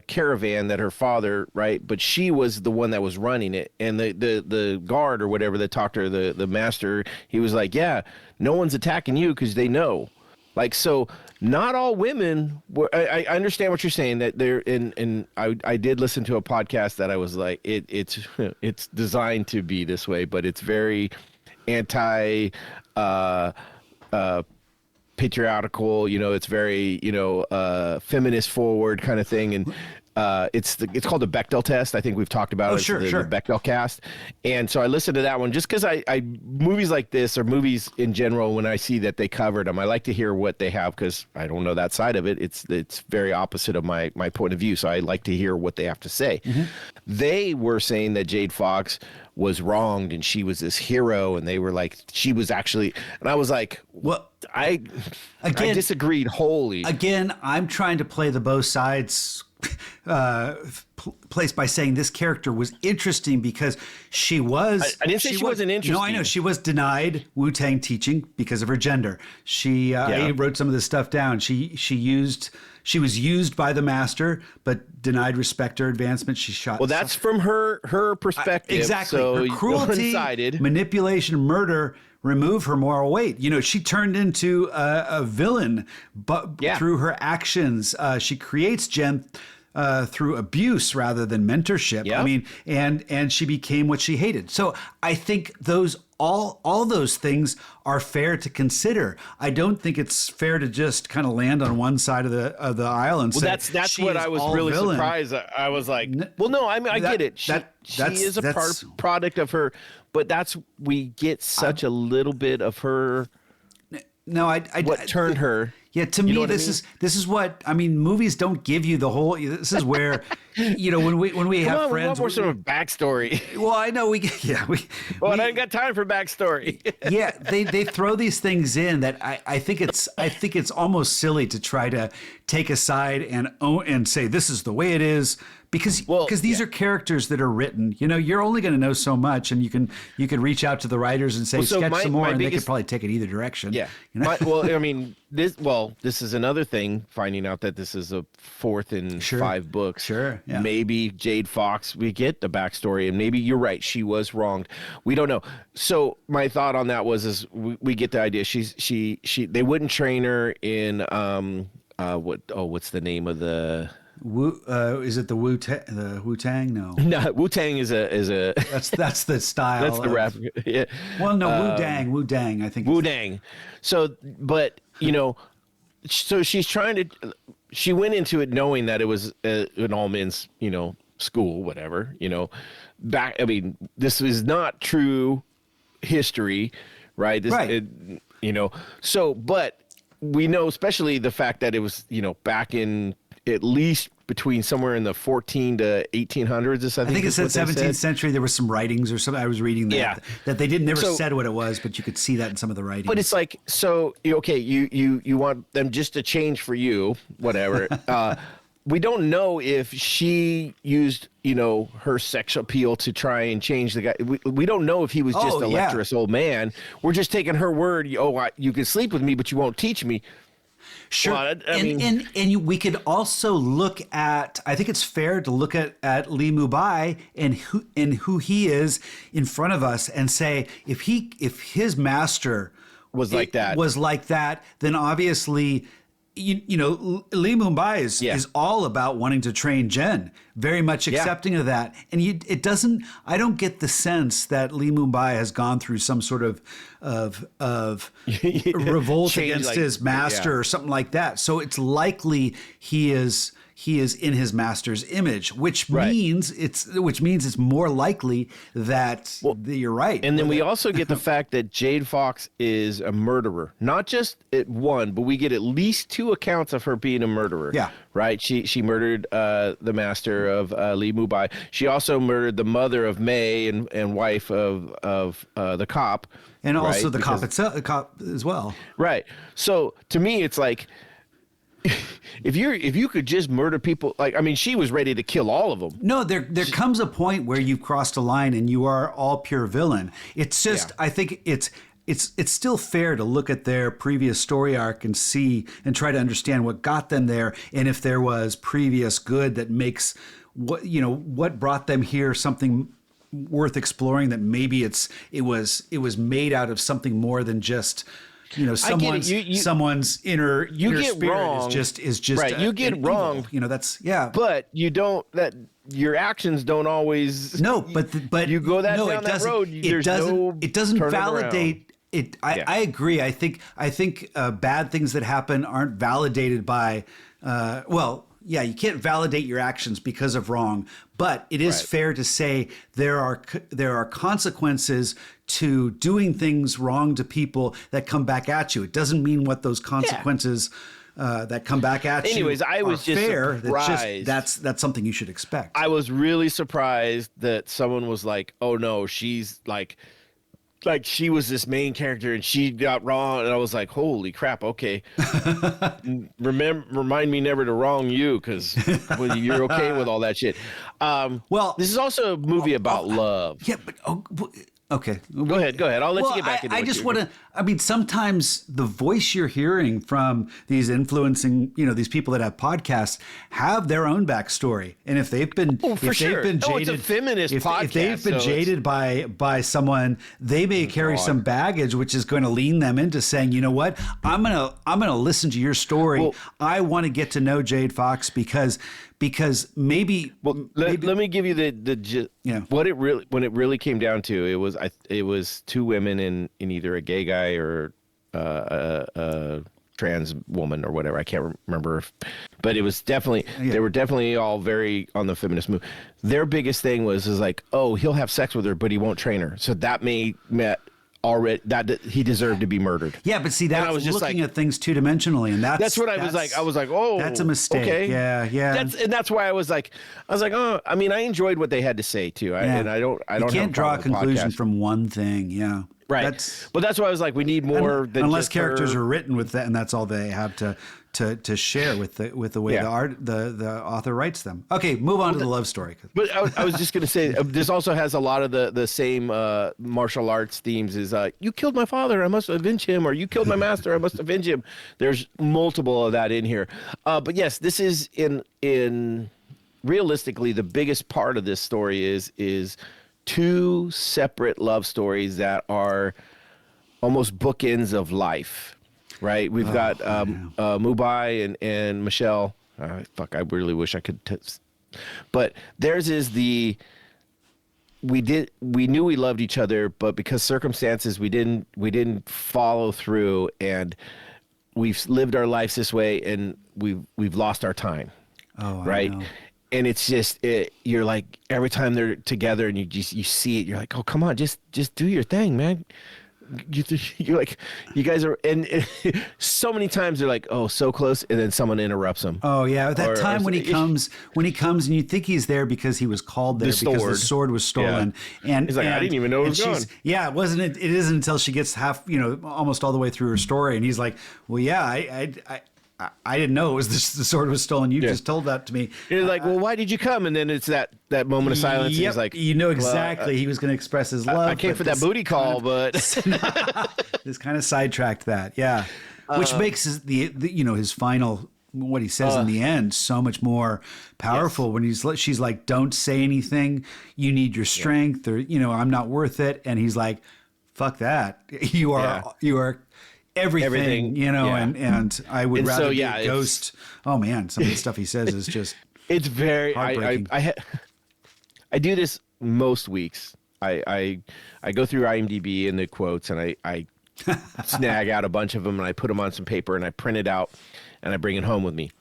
caravan that her father, right, but she was the one that was running it, and the guard or whatever that talked to her, the master, he was like, yeah, no one's attacking you because they know, so not all women were. I understand what you're saying, that they're and I did listen to a podcast that I was like, it's designed to be this way, but it's very anti patriarchal, it's very feminist forward kind of thing, and it's called the Bechdel test. I think we've talked about it. Sure. The Bechdel cast. And so I listened to that one just because I movies like this, or movies in general, when I see that they covered them, I like to hear what they have, because I don't know that side of it. It's very opposite of my point of view. So I like to hear what they have to say. Mm-hmm. They were saying that Jade Fox was wronged and she was this hero, and they were like, she was actually, and I was like, well, I disagreed wholly. Again, I'm trying to play the both sides place by saying this character was interesting because she was. I didn't say she wasn't interesting. No, I know she was denied Wu-Tang teaching because of her gender. She I wrote some of this stuff down. She was used by the master, but denied respect or advancement. She shot. Well, that's from her perspective. Exactly. So her cruelty, manipulation, murder remove her moral weight. You know, she turned into a villain, but through her actions, she creates Jen through abuse rather than mentorship. Yep. I mean, and she became what she hated. So I think all those things are fair to consider. I don't think it's fair to just kind of land on one side of the aisle and say that's what I was really surprised. I was like, well, no, I mean, I get it. She is a product of her, but we get such a little bit of her. No, what turned her. Yeah, to me, this is what I mean. Movies don't give you the whole. This is where, you know, when we have friends, we want more sort of backstory. Well, I know we. Well, I ain't got time for backstory. Yeah, they throw these things in that I think it's almost silly to try to take a side and say this is the way it is. Because these are characters that are written. You know, you're only going to know so much, and you can reach out to the writers and say sketch some more, and they could probably take it either direction. Yeah. You know? I mean, this is another thing. Finding out that this is a fourth in 5 books. Sure. Yeah. Maybe Jade Fox, we get the backstory, and maybe you're right. She was wronged. We don't know. So my thought on that was we get the idea. They wouldn't train her in what's the name of the. Is it the Wu-Tang? No. No, Wu-Tang is a that's the style. That's the rap. Yeah. Well, no, Wu-Dang, I think. Wu-Dang. So, but you know, so she went into it knowing that it was an all men's, you know, school, whatever, you know. I mean, this is not true history, right? You know. So, but we know, especially the fact that it was, you know, back in at least between somewhere in the 14 to 1800s. I think it said 17th century. There were some writings or something. I was reading that that they never said what it was, but you could see that in some of the writings. But it's like, so okay, you want them just to change for you, whatever. We don't know if she used, you know, her sex appeal to try and change the guy. We don't know if he was just a lecherous old man. We're just taking her word. You can sleep with me, but you won't teach me. Sure. Well, and we could also look at, I think it's fair to look at Li Mubai and who he is in front of us and say, if his master was like that, then obviously, you know, Li Mubai is all about wanting to train Jen, very much accepting of that. And I don't get the sense that Li Mubai has gone through some sort of revolt against his master or something like that. So it's likely he is in his master's image, which means it's more likely that you're right. And then we also get the fact that Jade Fox is a murderer, not just at one, but we get at least 2 accounts of her being a murderer. Yeah. Right. She murdered the master of Li Mubai. She also murdered the mother of May and wife of the cop. And also the cop as well. Right. So to me, it's like, if you could just murder people, like, I mean, she was ready to kill all of them. No, there comes a point where you've crossed a line and you are all pure villain. It's just, I think it's still fair to look at their previous story arc and see and try to understand what got them there, and if there was previous good that makes what brought them here something worth exploring, that maybe it was made out of something more than just, you know, someone's inner spirit is just right. You get wrong, evil. You know, that's but you don't, that your actions don't always. No, but you go down that road. It doesn't validate it. I agree. I think bad things that happen aren't validated by you can't validate your actions because of wrong, but it is fair to say there are consequences to doing things wrong to people that come back at you. It doesn't mean what those consequences that come back at you. Anyways, I was just fair. surprised. That's something you should expect. I was really surprised that someone was like, "Oh no, she's like she was this main character and she got wrong," and I was like, "Holy crap! Okay, remind me never to wrong you, because you're okay with all that shit." Well, this is also a movie about love. Yeah, but okay. Go ahead. I'll let you get back into it. I just want to, I mean, sometimes the voice you're hearing from these influencing, these people that have podcasts have their own backstory. And if they've been, jaded, it's a feminist podcast. If they've been jaded by someone, they may carry some baggage, which is going to lean them into saying, you know what, I'm going to listen to your story. Well, I want to get to know Jade Fox because maybe. Well, let me give you what it really, when it really came down to, it was two women in either a gay guy or a trans woman or whatever. I can't remember, but it was definitely they were definitely all very on the feminist move. Their biggest thing was like, oh, he'll have sex with her, but he won't train her. So that already that he deserved to be murdered. Yeah, but see, that I was just looking at things two-dimensionally, and that's what I was like. I was like, oh, that's a mistake. Okay. Yeah. That's why I was like, oh, I mean, I enjoyed what they had to say too. And I don't. You can't draw a conclusion from one thing. Yeah. Right. But that's why I was like, we need more than unless just characters her. are written with that, and that's all they have to share with the way the author writes them. Okay, move on to the love story. But I was just going to say, this also has a lot of the same martial arts themes. Is you killed my father, I must avenge him, or you killed my master, I must avenge him. There's multiple of that in here. But yes, this is in realistically the biggest part of this story is two separate love stories that are almost bookends of life. Right, we've got Mumbai and Michelle. I really wish I could. But theirs is we knew we loved each other, but because circumstances we didn't follow through, and we've lived our lives this way, and we've lost our time. Oh, right. I know. And it's just you're like, every time they're together and you see it, you're like, oh, come on, just do your thing, man. You're like, you guys are, and so many times they're like, oh, so close, and then someone interrupts them. Oh yeah, that time when he comes and you think he's there because he was called there because the sword was stolen, and he's like, I didn't even know it was gone. Yeah, it wasn't. It isn't until she gets almost all the way through her story, and he's like, well, yeah, I didn't know it was the sword was stolen. You just told that to me. You're like, well, why did you come? And then it's that moment of silence. Yep, and he's like, exactly. He was going to express his love. I came for that booty call, but this kind of sidetracked that. Yeah, which makes his final, what he says in the end, so much more powerful. When she's like, don't say anything. You need your strength, or I'm not worth it. And he's like, fuck that. You are. Everything, and I would rather be a ghost. Oh man, some of the stuff he says is just it's very heartbreaking. I do this most weeks. I go through IMDb and the quotes, and I snag out a bunch of them, and I put them on some paper, and I print it out, and I bring it home with me.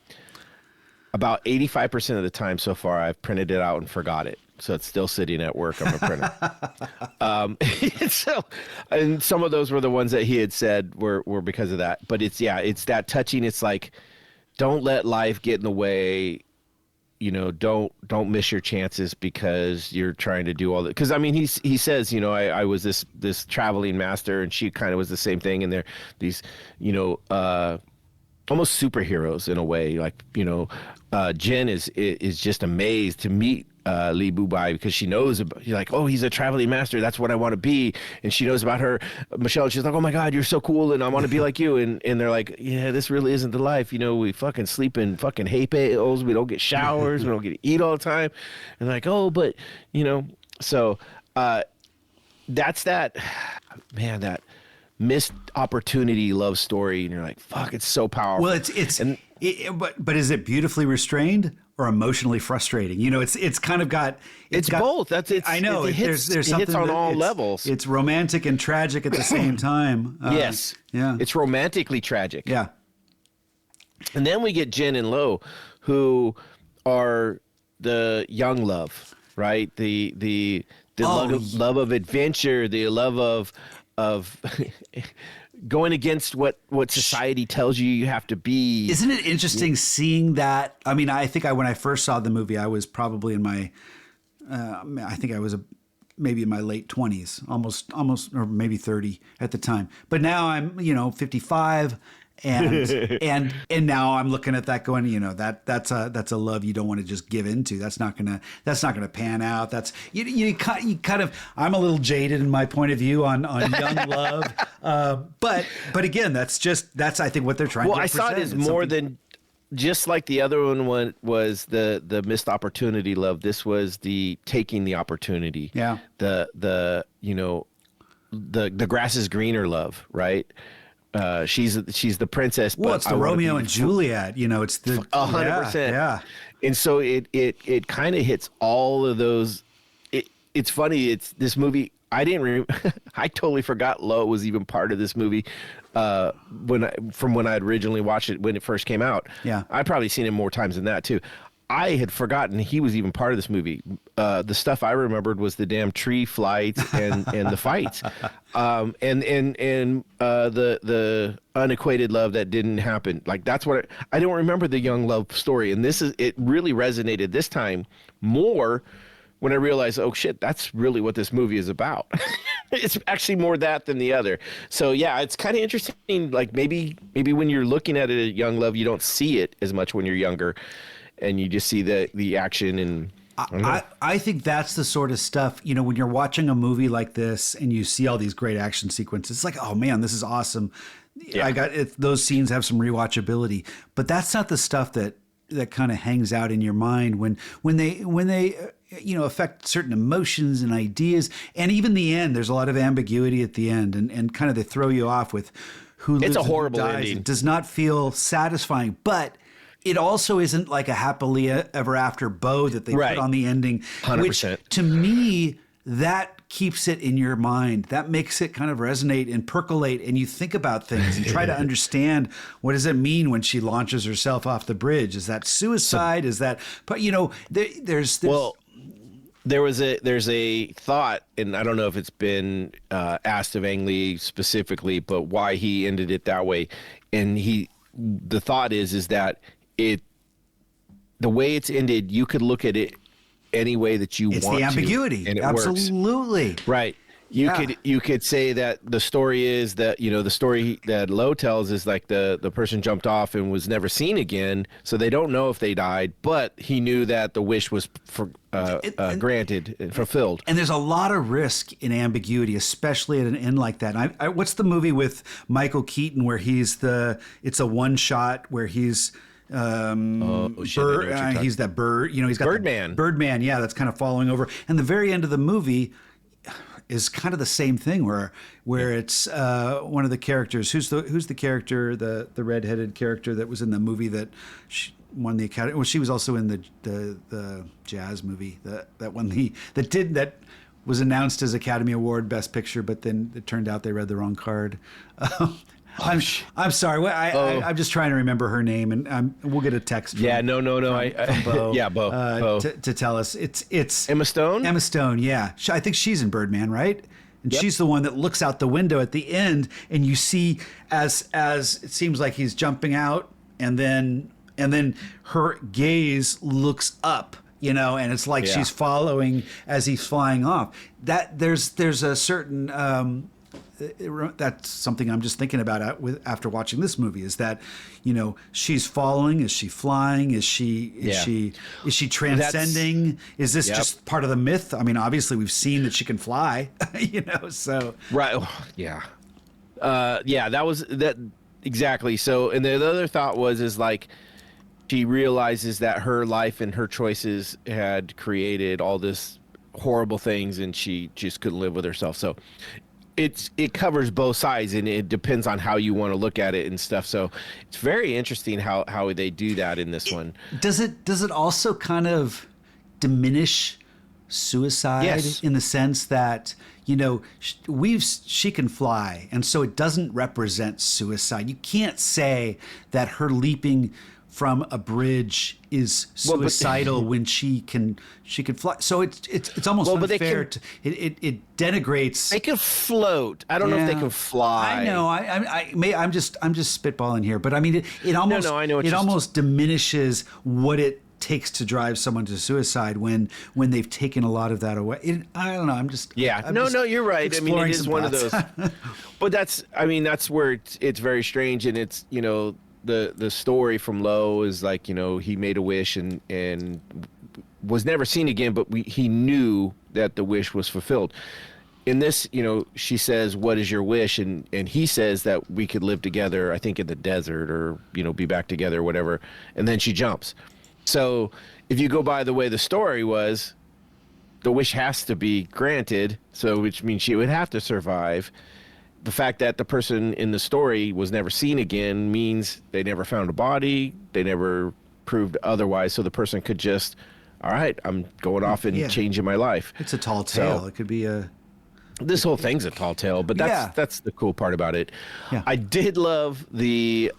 About 85% of the time so far, I've printed it out and forgot it. So it's still sitting at work on the printer. And some of those were the ones that he had said were because of that. But it's that touching. It's like, don't let life get in the way. Don't miss your chances because you're trying to do all that. Because I mean, he says, I was this traveling master, and she kind of was the same thing. And they're these, almost superheroes in a way. Like, Jen is just amazed to meet Lee Bubai because she knows about, you're like, oh, he's a traveling master. That's what I want to be. And she knows about her, Michelle. She's like, oh my God, you're so cool. And I want to be like you. And they're like, yeah, this really isn't the life. We fucking sleep in fucking hay bales. We don't get showers. We don't get to eat all the time. And like, oh, but so that's that missed opportunity love story. And you're like, fuck, it's so powerful. Well, but is it beautifully restrained or emotionally frustrating? It's kind of got it's both. I know it hits on all levels. It's romantic and tragic at the same time. Yes. Yeah. It's romantically tragic. Yeah. And then we get Jin and Lo, who are the young love, right? The love of adventure, the love of going against what society tells you have to be. Isn't it interesting seeing that? I mean, I think when I first saw the movie, I was probably in my, I think I was maybe in my late 20s, almost, or maybe 30 at the time. But now I'm, 55. And now I'm looking at that going, that's a love you don't want to just give into. That's not gonna pan out. That's you kind of, I'm a little jaded in my point of view on young love. But again, that's I think what they're trying to represent. Well, I saw it as more than just like the other one was the missed opportunity love. This was the taking the opportunity. Yeah. The grass is greener love, right? She's the princess. Well, it's the Romeo and Juliet. It's the 100%. Yeah. And so it kind of hits all of those. It's funny. It's this movie. I totally forgot Lo was even part of this movie. When I had originally watched it when it first came out. Yeah. I'd probably seen him more times than that too. I had forgotten he was even part of this movie. The stuff I remembered was the damn tree flights and the fights, and the unequated love that didn't happen. Like that's what I don't remember the young love story. And it really resonated this time more when I realized, oh shit, that's really what this movie is about. It's actually more that than the other. So yeah, it's kind of interesting. Like maybe when you're looking at it, young love, you don't see it as much when you're younger. And you just see the action and I think that's the sort of stuff, when you're watching a movie like this and you see all these great action sequences, it's like, oh man, this is awesome. Yeah. Those scenes have some rewatchability, but that's not the stuff that kind of hangs out in your mind when they affect certain emotions and ideas. And even the end, there's a lot of ambiguity at the end and kind of they throw you off with who lives it's a and horrible who dies. ending. It does not feel satisfying, but it also isn't like a happily ever after bow that they put on the ending. 100%. Which, to me, that keeps it in your mind. That makes it kind of resonate and percolate, and you think about things and try to understand what does it mean when she launches herself off the bridge. Is that suicide? Is that? But there's well. There's a thought, and I don't know if it's been asked of Ang Lee specifically, but why he ended it that way. And the thought is that the way it's ended, you could look at it any way that you want to. It's the ambiguity. And it Absolutely. works. Right. You could say that the story is that, the story that Lo tells is like the person jumped off and was never seen again. So they don't know if they died, but he knew that the wish was granted and fulfilled. And there's a lot of risk in ambiguity, especially at an end like that. What's the movie with Michael Keaton where it's a one shot where he's he's that bird, he's got Birdman. Yeah. That's kind of following over. And the very end of the movie is kind of the same thing where it's one of the characters. Who's the character, the redheaded character that was in the movie that won the Academy? Well, she was also in the jazz movie that was announced as Academy Award Best Picture, but then it turned out they read the wrong card. I'm sorry. I'm just trying to remember her name, and we'll get a text. From Bo. Yeah, Bo. To tell us it's Emma Stone. Emma Stone. Yeah, I think she's in Birdman, right? And she's the one that looks out the window at the end, and you see as it seems like he's jumping out, and then her gaze looks up. And it's like she's following as he's flying off. That there's a certain. That's something I'm just thinking about after watching this movie is that, she's following. Is she flying? Is she transcending? Is this just part of the myth? I mean, obviously we've seen that she can fly, so. Right. Yeah. That was that exactly. So, and the other thought is like, she realizes that her life and her choices had created all this horrible things and she just couldn't live with herself. So, it covers both sides, and it depends on how you want to look at it and stuff. So it's very interesting how they do that in this one. Does it also kind of diminish suicide Yes. in the sense that, she can fly, and so it doesn't represent suicide. You can't say that her leaping from a bridge is suicidal when she can fly. So it's almost unfair. It denigrates. They can float. I don't know if they can fly. I know. I'm just spitballing here, but I mean, it almost I know it almost diminishes what it takes to drive someone to suicide when they've taken a lot of that away. I don't know. I'm just you're right. I mean, it is one of those. But that's where it's very strange, and it's the story from Lowe is like he made a wish and was never seen again, but he knew that the wish was fulfilled. In this, she says, "What is your wish?" and he says that we could live together, I think in the desert, or be back together, or whatever. And then she jumps. So if you go by the way the story was, the wish has to be granted, so which means she would have to survive. The fact that the person in the story was never seen again means they never found a body, they never proved otherwise, so the person could just, all right, I'm going off and changing my life. It's a tall tale. It could be a... This whole thing's a tall tale, but that's the cool part about it. Yeah. I did love the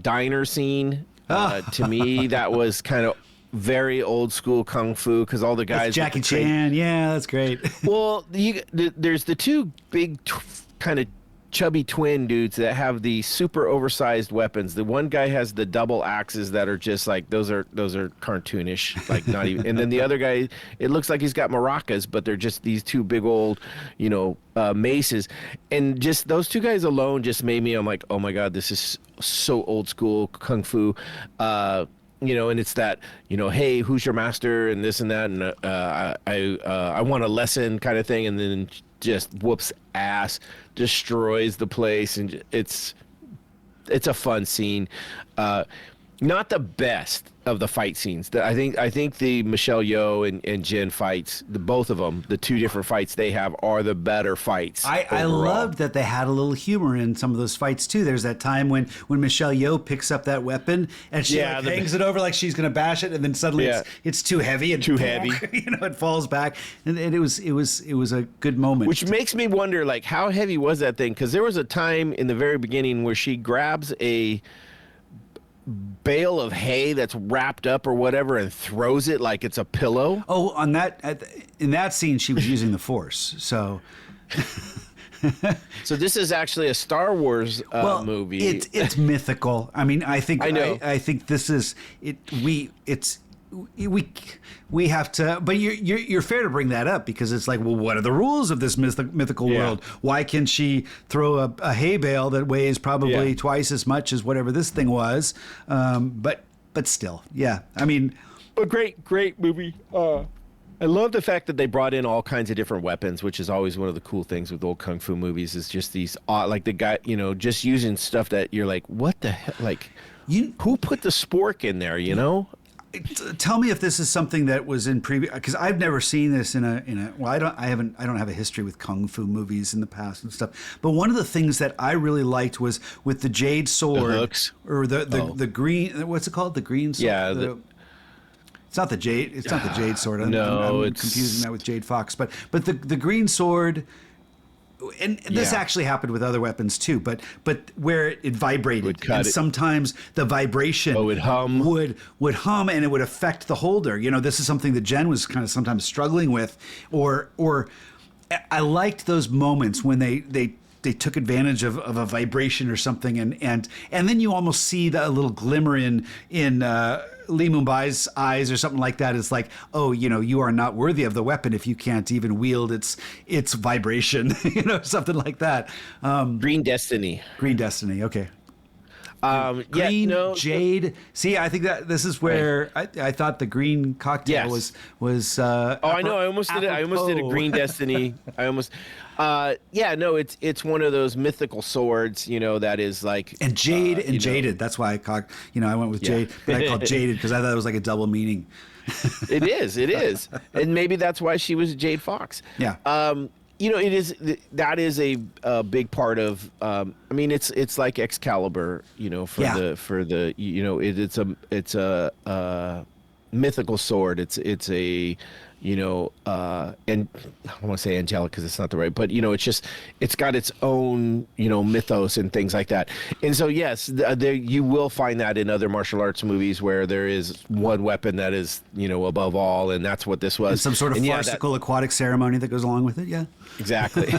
diner scene. To me, that was kind of very old school kung fu, because all the guys... That's Jackie Chan, yeah, that's great. Well, there's the two big kind of chubby twin dudes that have the super oversized weapons. The one guy has the double axes that are just like, those are cartoonish, like not even. And then the other guy, it looks like he's got maracas, but they're just these two big old, maces. And just those two guys alone just made me, I'm like, oh my God, this is so old school kung fu. And it's that, hey, who's your master, and this and that, and I want a lesson kind of thing, and then just whoops ass, destroys the place, and it's a fun scene. Not the best of the fight scenes. I think the Michelle Yeoh and Jen fights, both of them, the two different fights they have are the better fights. I loved that they had a little humor in some of those fights too. There's that time when Michelle Yeoh picks up that weapon and she hangs it over like she's gonna bash it, and then suddenly it's too heavy and heavy. It falls back, and it was a good moment. Which makes me wonder, like, how heavy was that thing? Because there was a time in the very beginning where she grabs a bale of hay that's wrapped up or whatever and throws it like it's a pillow. Oh, in that scene, she was using the Force. So, so this is actually a Star Wars movie. It's mythical. I mean, I think this is it. We have to, but you're fair to bring that up, because it's like, well, what are the rules of this mythical world? Why can she throw a hay bale that weighs probably twice as much as whatever this thing was? But still, I mean, a great movie. I love the fact that they brought in all kinds of different weapons, which is always one of the cool things with old kung fu movies. Is just these like the guy, just using stuff that you're like, what the hell? Like, who put the spork in there? Tell me if this is something that was in previous, because I've never seen this in a. Well, I don't have a history with kung fu movies in the past and stuff. But one of the things that I really liked was with the jade sword, the hooks, or the green. What's it called? The green sword. Yeah. It's not the jade. It's not the jade sword. I'm it's confusing that with Jade Fox. But the green sword. And this actually happened with other weapons too, but where it vibrated, and sometimes the vibration would hum, and it would affect the holder. This is something that Jen was kind of sometimes struggling with, or I liked those moments when they took advantage of a vibration or something, and then you almost see a little glimmer in Lee Mumbai's eyes or something like that. It's like, oh, you are not worthy of the weapon if you can't even wield its vibration, something like that. Green Destiny. Okay. Jade. See, I think that this is where I thought the green cocktail was. I know. I almost did a Green Destiny. It's one of those mythical swords, that is like. And Jade and Jaded. That's why I went with Jade, but I called Jaded because I thought it was like a double meaning. It is, and maybe that's why she was Jade Fox. Yeah. That is a big part of. It's like Excalibur, it's a mythical sword. It's a and I don't want to say angelic because it's not the right, but it's got its own, mythos and things like that. And so, yes, there you will find that in other martial arts movies where there is one weapon that is, above all, and that's what this was. And some sort of farcical aquatic ceremony that goes along with it. Yeah, exactly.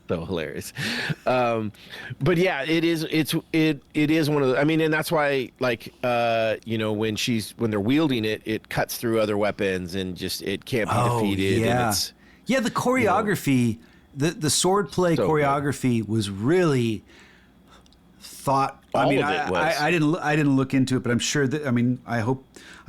So hilarious. But yeah, it is one of the, and that's why, like, when they're wielding it, it cuts through other weapons and just, it can't be defeated. Yeah. And the choreography, the sword play so choreography was really thought. All of it was. I didn't look into it, but I'm sure that,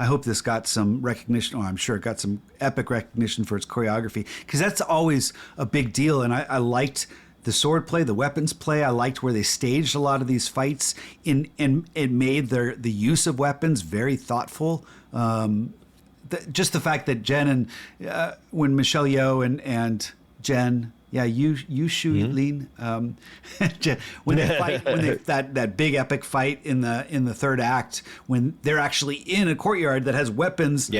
I hope this got some recognition. Oh, I'm sure it got some epic recognition for its choreography, because that's always a big deal. And I liked the sword play, the weapons play. I liked where they staged a lot of these fights, and it made the use of weapons very thoughtful. Just the fact that Jen and when Michelle Yeoh and Jen. Yeah, Shu Lien. When they fight, that big epic fight in the third act, when they're actually in a courtyard that has weapons,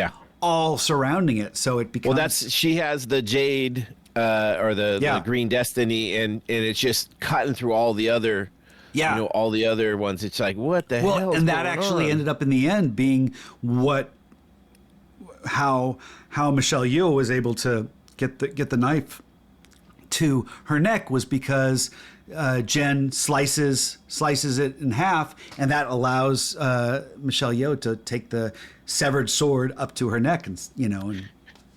all surrounding it, so it becomes. She has the jade or the green destiny, and it's just cutting through all the other. Yeah, all the other ones. It's like, what the hell? Well, and that actually ended up in the end being how Michelle Yeoh was able to get the knife to her neck, was because Jen slices it in half, and that allows Michelle Yeoh to take the severed sword up to her neck,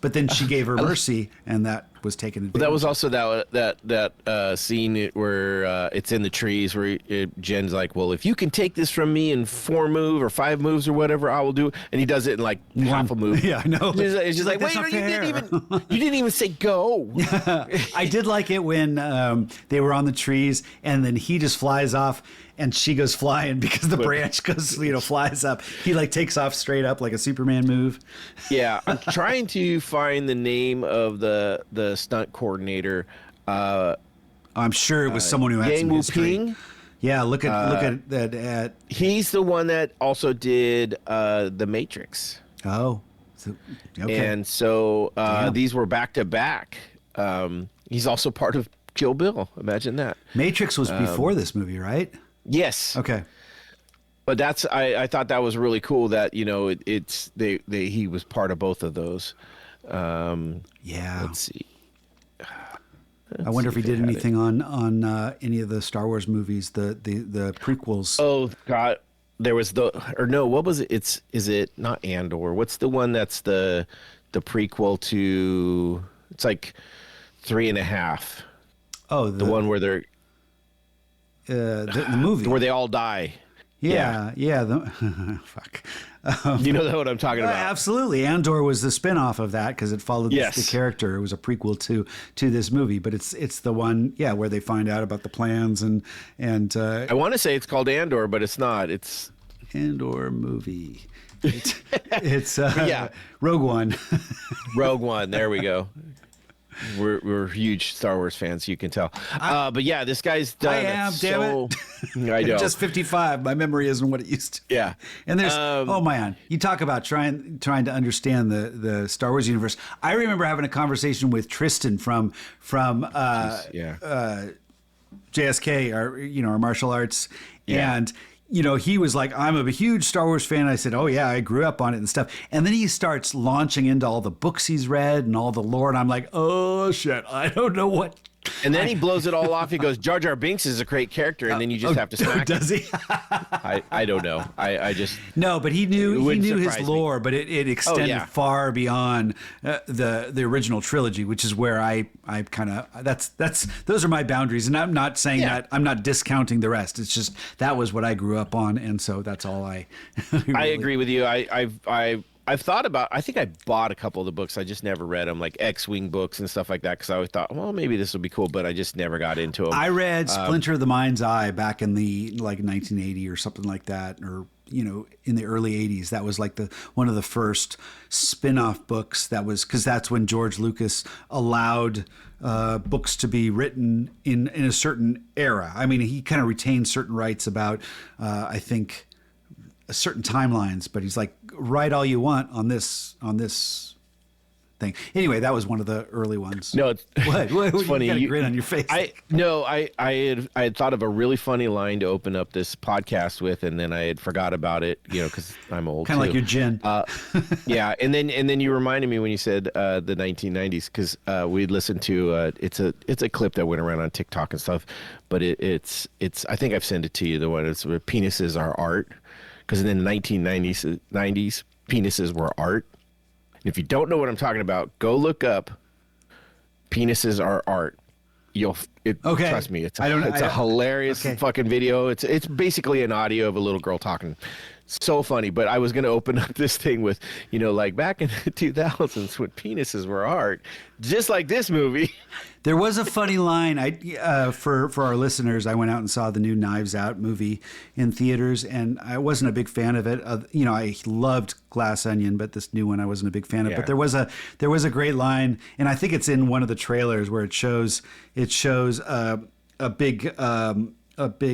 but then she gave her mercy, and that was taken advantage. That was also that scene where it's in the trees where Jen's like, well, if you can take this from me in 4 moves or 5 moves or whatever, I will do it. And he does it in like half a move. Yeah, I know. It's just like, wait, you didn't even say go. I did like it when they were on the trees, and then he just flies off, and she goes flying because the branch goes, flies up. He like takes off straight up like a Superman move. Yeah, I'm trying to find the name of the stunt coordinator. I'm sure it was someone who had some history. Yeah, look at that. He's the one that also did The Matrix. Oh, okay. And so these were back to back. He's also part of Kill Bill. Imagine that. Matrix was before this movie, right? Yes. Okay. But I thought that was really cool that he was part of both of those. Let's see. I wonder if he did anything on any of the Star Wars movies, the prequels. Oh God, there was what was it? Is it not Andor? What's the one that's the prequel to? It's like 3.5. Oh, the one where they're the movie where they all die. Yeah. Fuck. You know what I'm talking about? Absolutely. Andor was the spinoff of that because it followed the character. It was a prequel to this movie, but it's the one, where they find out about the plans and I want to say it's called Andor, but it's not. It's Andor movie. It's Rogue One. Rogue One. There we go. We're huge Star Wars fans, you can tell. But yeah, this guy's done. I am, damn it. I know. Just 55. My memory isn't what it used to. Yeah. And there's oh man, you talk about trying to understand the Star Wars universe. I remember having a conversation with Tristan from JSK, our martial arts, and he was like, I'm a huge Star Wars fan. I said, oh, yeah, I grew up on it and stuff. And then he starts launching into all the books he's read and all the lore. And I'm like, oh, shit, I don't know what. And then he blows it all off. He goes, Jar Jar Binks is a great character. And then you just have to smack does him. He? I don't know. I just. No, but he knew his lore, but it extended far beyond the original trilogy, which is where I kind of, those are my boundaries. And I'm not saying that, I'm not discounting the rest. It's just, that was what I grew up on. And so that's all I I agree with you. I've thought about, I think I bought a couple of the books. I just never read them, like X-Wing books and stuff like that, because I always thought, well, maybe this will be cool, but I just never got into them. I read Splinter of the Mind's Eye back in the 1980 or something like that, or in the early 80s. That was like one of the first spin-off books. That was because that's when George Lucas allowed books to be written in a certain era. I mean, he kind of retained certain rights about, I think, certain timelines, but he's like, write all you want on this thing. Anyway, that was one of the early ones. No, it's, What? funny. You got a grin on your face. I had thought of a really funny line to open up this podcast with, and then I had forgot about it, because I'm old. Kind of like your gin. Yeah, and then you reminded me when you said the 1990s, because we'd listened to it's a clip that went around on TikTok and stuff, but it's I think I've sent it to you, the one it's where penises are art, because in the 1990s penises were art. And if you don't know what I'm talking about, go look up penises are art. Okay. Trust me, it's a hilarious fucking video. It's basically an audio of a little girl talking. So funny. But I was going to open up this thing with, like back in the 2000s when penises were art, just like this movie. There was a funny line. For our listeners, I went out and saw the new Knives Out movie in theaters, and I wasn't a big fan of it. I loved Glass Onion, but this new one I wasn't a big fan of. Yeah. But there was a great line, and I think it's in one of the trailers where it shows a big what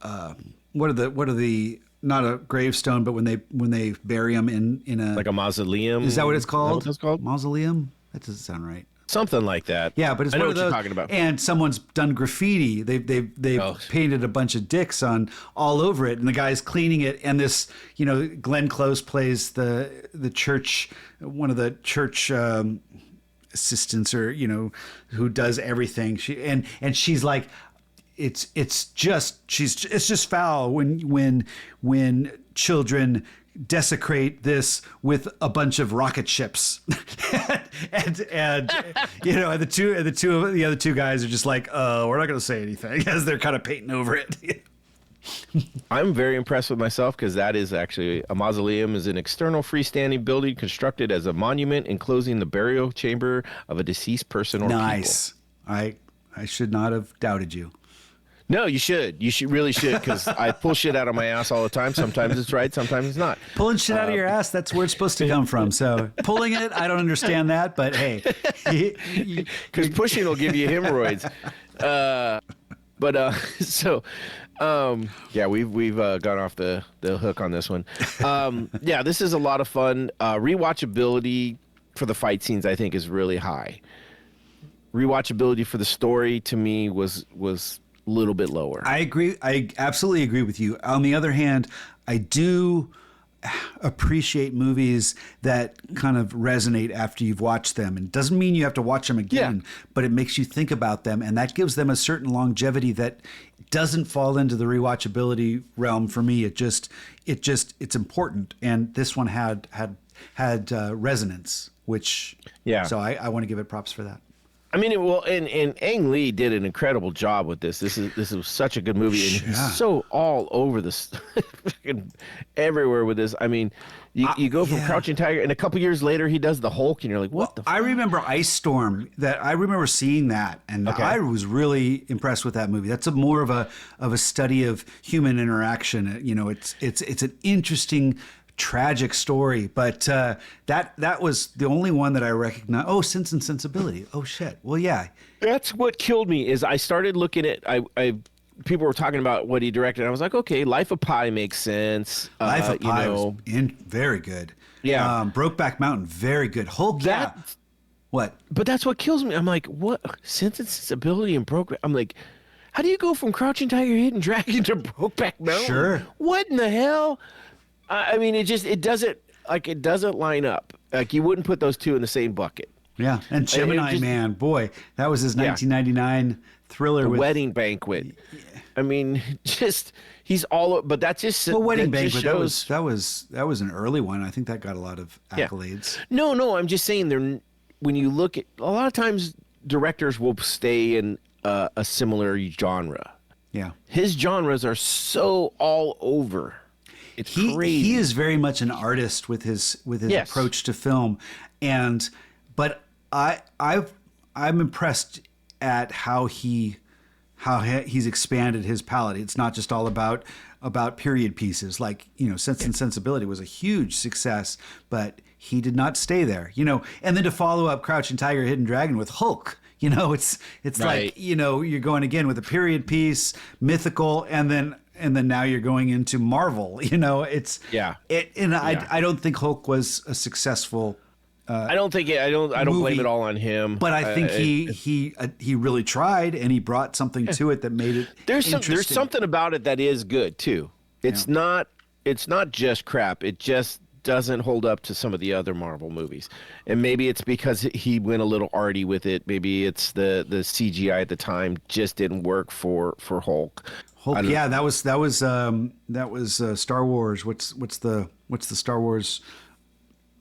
are the not a gravestone, but when they bury them in a Like a mausoleum. Is that what it's called? Is that what it's called? Mausoleum? That doesn't sound right. Something like that. Yeah, but it's I know one what of those, you're talking about. And someone's done graffiti. They've painted a bunch of dicks on all over it, and the guy's cleaning it. And this, Glenn Close plays the church, one of the church assistants, or who does everything. She's like, it's just foul when children desecrate this with a bunch of rocket ships. and the other two guys are just like, we're not going to say anything, as they're kind of painting over it. I'm very impressed with myself, because that is actually a mausoleum is an external freestanding building constructed as a monument enclosing the burial chamber of a deceased person or Nice. people. I should not have doubted you. No, you should. You really should, because I pull shit out of my ass all the time. Sometimes it's right, sometimes it's not. Pulling shit out of your ass, that's where it's supposed to come from. So pulling it, I don't understand that, but hey. Because pushing will give you hemorrhoids. We've gone off the hook on this one. This is a lot of fun. Rewatchability for the fight scenes, I think, is really high. Rewatchability for the story, to me, was a little bit lower. I agree. I absolutely agree with you. On the other hand, I do appreciate movies that kind of resonate after you've watched them. And it doesn't mean you have to watch them again, but it makes you think about them, and that gives them a certain longevity that doesn't fall into the rewatchability realm for me. It's important, and this one had resonance, which so I want to give it props for that. I mean, and Ang Lee did an incredible job with this. This was such a good movie, and he's so all over this, everywhere with this. I mean, you go from Crouching Tiger, and a couple years later he does the Hulk, and you're like, what the? I remember Ice Storm. I remember seeing that, and I was really impressed with that movie. That's more of a study of human interaction. It's an interesting, tragic story, but that was the only one that I recognized. Oh, Sense and Sensibility. Oh shit. Well, yeah. That's what killed me. Is I started looking at people were talking about what he directed, and I was like, okay, Life of Pi makes sense. Life of Pi was very good. Yeah. Brokeback Mountain, very good. Hulk. What? But that's what kills me. I'm like, what? Sense and Sensibility and Brokeback. I'm like, how do you go from Crouching Tiger, Hidden Dragon to Brokeback Mountain? Sure. What in the hell? I mean, it doesn't line up. Like, you wouldn't put those two in the same bucket. Yeah, and Gemini Man, boy, that was his 1999 thriller. The Wedding Banquet. I mean, he's all. But that's just. Well, Wedding Banquet. That was an early one. I think that got a lot of accolades. Yeah. No, I'm just saying. When you look at, a lot of times directors will stay in a similar genre. Yeah, his genres are so all over. It's crazy. He is very much an artist with his approach to film, but I'm impressed at how he's expanded his palette. It's not just all about period pieces. Like, Sense and Sensibility was a huge success, but he did not stay there. And then to follow up Crouching Tiger, Hidden Dragon with Hulk. It's right. Like, you're going again with a period piece, mythical, and then now you're going into Marvel. I don't think Hulk was a successful I don't think I don't blame movie, it all on him. But I think he really tried, and he brought something to it that made it there's interesting. something about it that is good too. It's not just crap. It just doesn't hold up to some of the other Marvel movies. And maybe it's because he went a little arty with it. Maybe it's the CGI at the time just didn't work for Hulk. Yeah, that was Star Wars. What's the Star Wars?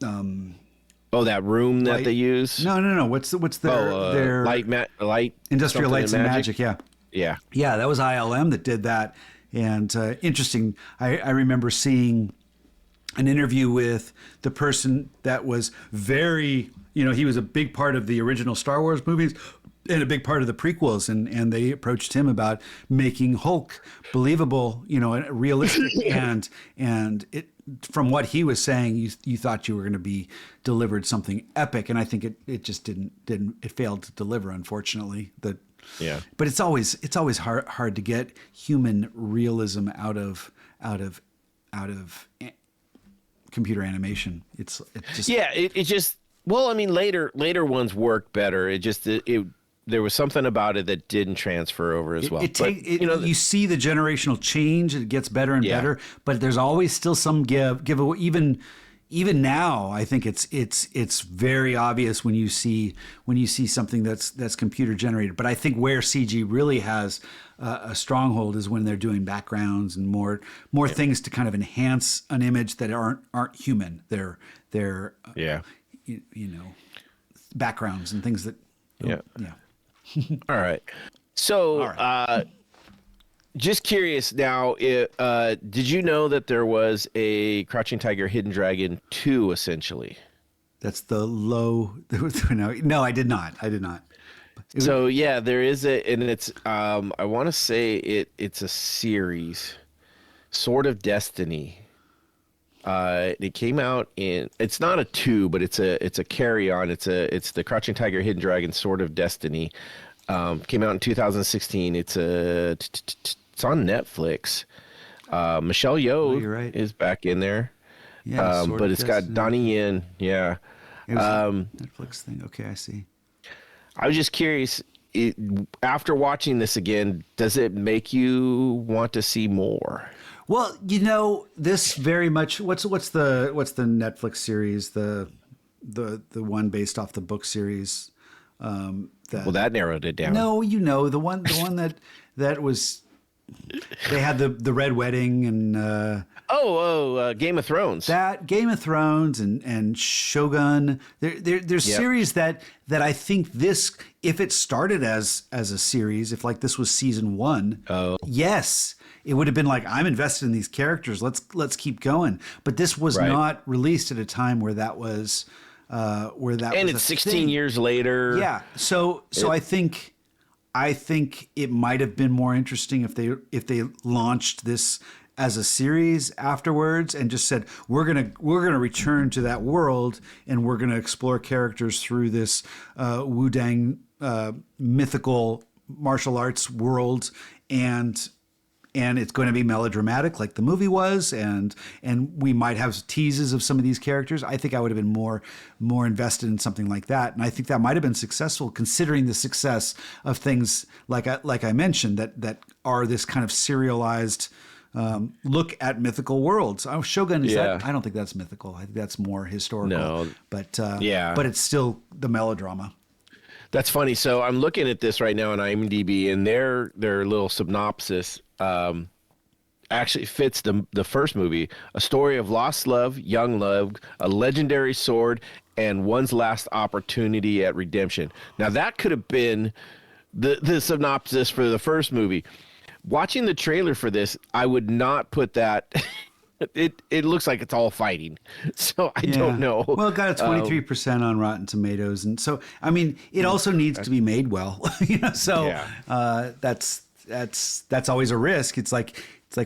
That room that they use? No. What's their light Industrial Lights and Magic? Yeah. That was ILM that did that. And interesting. I remember seeing an interview with the person that was very, he was a big part of the original Star Wars movies and a big part of the prequels, and they approached him about making Hulk believable, realistic, and it, from what he was saying, you thought you were going to be delivered something epic, and I think it just didn't it failed to deliver, unfortunately. But it's always hard to get human realism out of computer animation. It just later ones worked better. There was something about it that didn't transfer over as well. You see the generational change; it gets better and better. But there's always still some give. Even now, I think it's very obvious when you see something that's computer generated. But I think where CG really has a stronghold is when they're doing backgrounds and more things to kind of enhance an image that aren't human. They're backgrounds and things that All right. So, just curious now, did you know that there was a Crouching Tiger, Hidden Dragon 2, essentially? That's the low... No, I did not. So, there is and it's, I want to say it's a series, Sword of Destiny. It came out it's not a 2, but it's a carry-on. It's the Crouching Tiger, Hidden Dragon, Sword of Destiny. Came out in 2016. It's on Netflix. Michelle Yeoh is back in there. Yeah, but it's got Donnie Yen. Yeah. It was a Netflix thing. Okay, I see. I was just curious. After watching this again, does it make you want to see more? Well, this very much. What's the Netflix series? The one based off the book series. That narrowed it down. No, the one that was. They had the Red Wedding and Game of Thrones. That Game of Thrones and Shogun. There's series that I think this, if it started as a series, if like this was season 1, yes, it would have been like, I'm invested in these characters. Let's keep going. But this was not released at a time where that was and it's 16 years later. Yeah. So I think it might have been more interesting if they launched this as a series afterwards and just said, we're gonna return to that world and we're gonna explore characters through this Wudang mythical martial arts world, and it's going to be melodramatic like the movie was, and we might have teases of some of these characters. I think I would have been more invested in something like that, and I think that might have been successful considering the success of things like I mentioned that are this kind of serialized look at mythical worlds. Shogun is that? I don't think that's mythical. I think that's more historical. No, but but it's still the melodrama. That's funny. So I'm looking at this right now on IMDb, and their little synopsis actually fits the first movie: a story of lost love, young love, a legendary sword, and one's last opportunity at redemption. Now that could have been the synopsis for the first movie. Watching the trailer for this, I would not put that. It looks like it's all fighting, so I don't know. Well, it got a 23% on Rotten Tomatoes, and so I mean, it also needs to be made well, So that's always a risk. It's like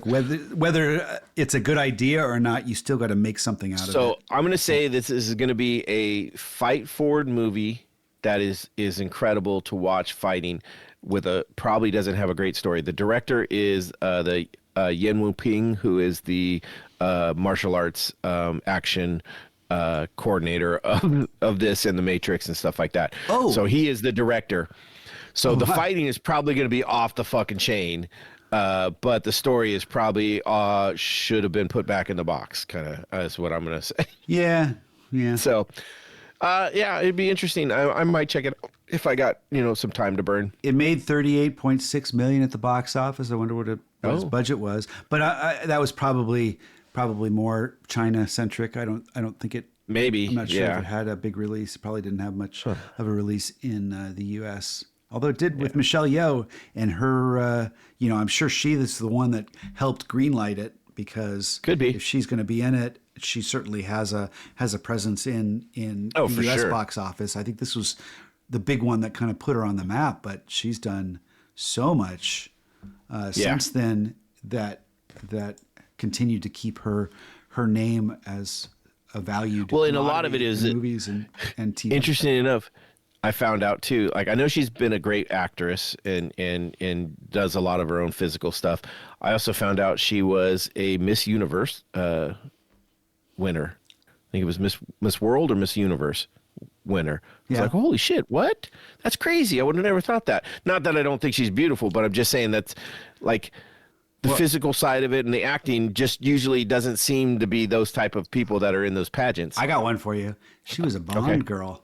whether it's a good idea or not, you still got to make something out of it. So I'm going to say this is going to be a fight forward movie that is incredible to watch fighting with probably doesn't have a great story. The director is Yen Wu Ping, who is the martial arts action coordinator of this and the Matrix and stuff like that. Oh. So he is the director. So the fighting is probably going to be off the fucking chain. But the story is probably should have been put back in the box, kind of is what I'm going to say. Yeah. So, yeah, it'd be interesting. I might check it out if I got, some time to burn. It made $38.6 million at the box office. I wonder what his budget was. But that was probably more China centric. I don't think it. Maybe. I'm not sure if it had a big release. It probably didn't have much of a release in the U.S. Although it did with Michelle Yeoh and her. I'm sure she is the one that helped greenlight it, because could be, if she's going to be in it, she certainly has a presence in the U.S. box office. I think this was the big one that kind of put her on the map, but she's done so much since then that continued to keep her name as a valued. Well, and a lot of it is movies and TV. Interesting enough, I found out too. Like, I know she's been a great actress and does a lot of her own physical stuff. I also found out she was a Miss Universe winner. I think it was Miss World or Miss Universe winner. I was like, holy shit, what? That's crazy. I would have never thought that. Not that I don't think she's beautiful, but I'm just saying that's like the physical side of it, and the acting just usually doesn't seem to be those type of people that are in those pageants. I got one for you. She was a Bond girl.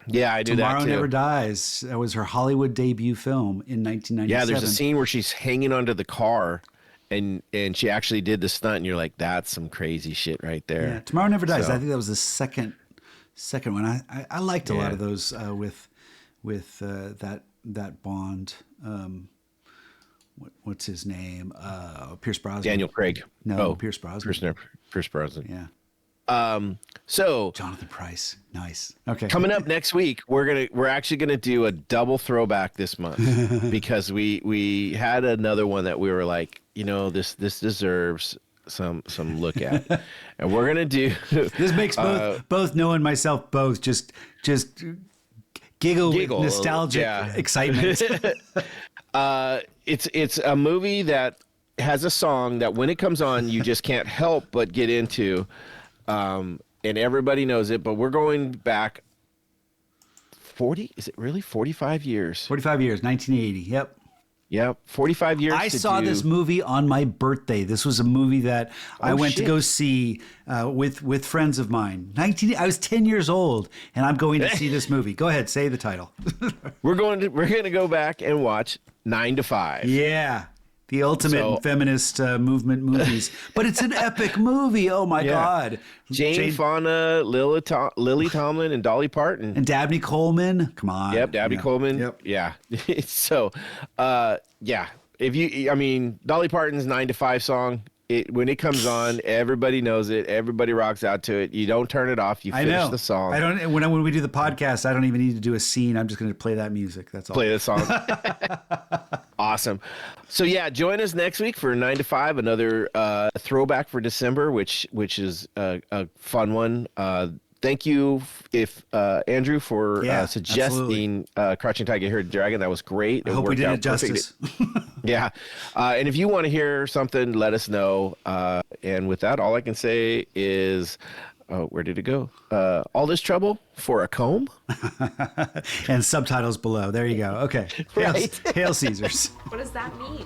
Yeah, I do that too. Tomorrow Never Dies. That was her Hollywood debut film in 1997. Yeah, there's a scene where she's hanging onto the car, and she actually did the stunt, and you're like, that's some crazy shit right there. Yeah, Tomorrow Never Dies. I think that was the second one. I liked a lot of those with that Bond. What's his name? Pierce Brosnan. Daniel Craig. No, Pierce Brosnan. Pierce Brosnan. Yeah. So Jonathan Pryce. Nice. Okay. Coming up next week, we're actually gonna do a double throwback this month because we had another one that we were like, this deserves some look at, and we're gonna do. This makes both Noah and myself both just giggle with nostalgic excitement. It's a movie that has a song that when it comes on, you just can't help but get into, and everybody knows it. But we're going back 40. Is it really 45 years? 45 years, 1980. Yep. Yep, 45 years. I saw this movie on my birthday. This was a movie that I went to go see with friends of mine. I was 10 years old, and I'm going to see this movie. Go ahead, say the title. We're going to go back and watch 9 to 5. Yeah, the ultimate in feminist movement movies. But it's an epic movie. Oh my God! Jane Fonda, Lily Tomlin, and Dolly Parton, and Dabney Coleman. Come on. Yep, Dabney Coleman. Yep. Yeah. So, Dolly Parton's 9 to 5 song. When it comes on, everybody knows it. Everybody rocks out to it. You don't turn it off. You finish the song. I don't. When we do the podcast, I don't even need to do a scene. I'm just going to play that music. That's all. Play the song. Awesome. So join us next week for 9 to 5, another throwback for December, which is a fun one. Thank you, Andrew, for suggesting Crouching Tiger, Hidden Dragon. That was great. I hope we did it justice. Yeah. And if you want to hear something, let us know. And with that, all I can say is, where did it go? All this trouble for a comb? And subtitles below. There you go. Okay. Right. Hail Caesars. What does that mean?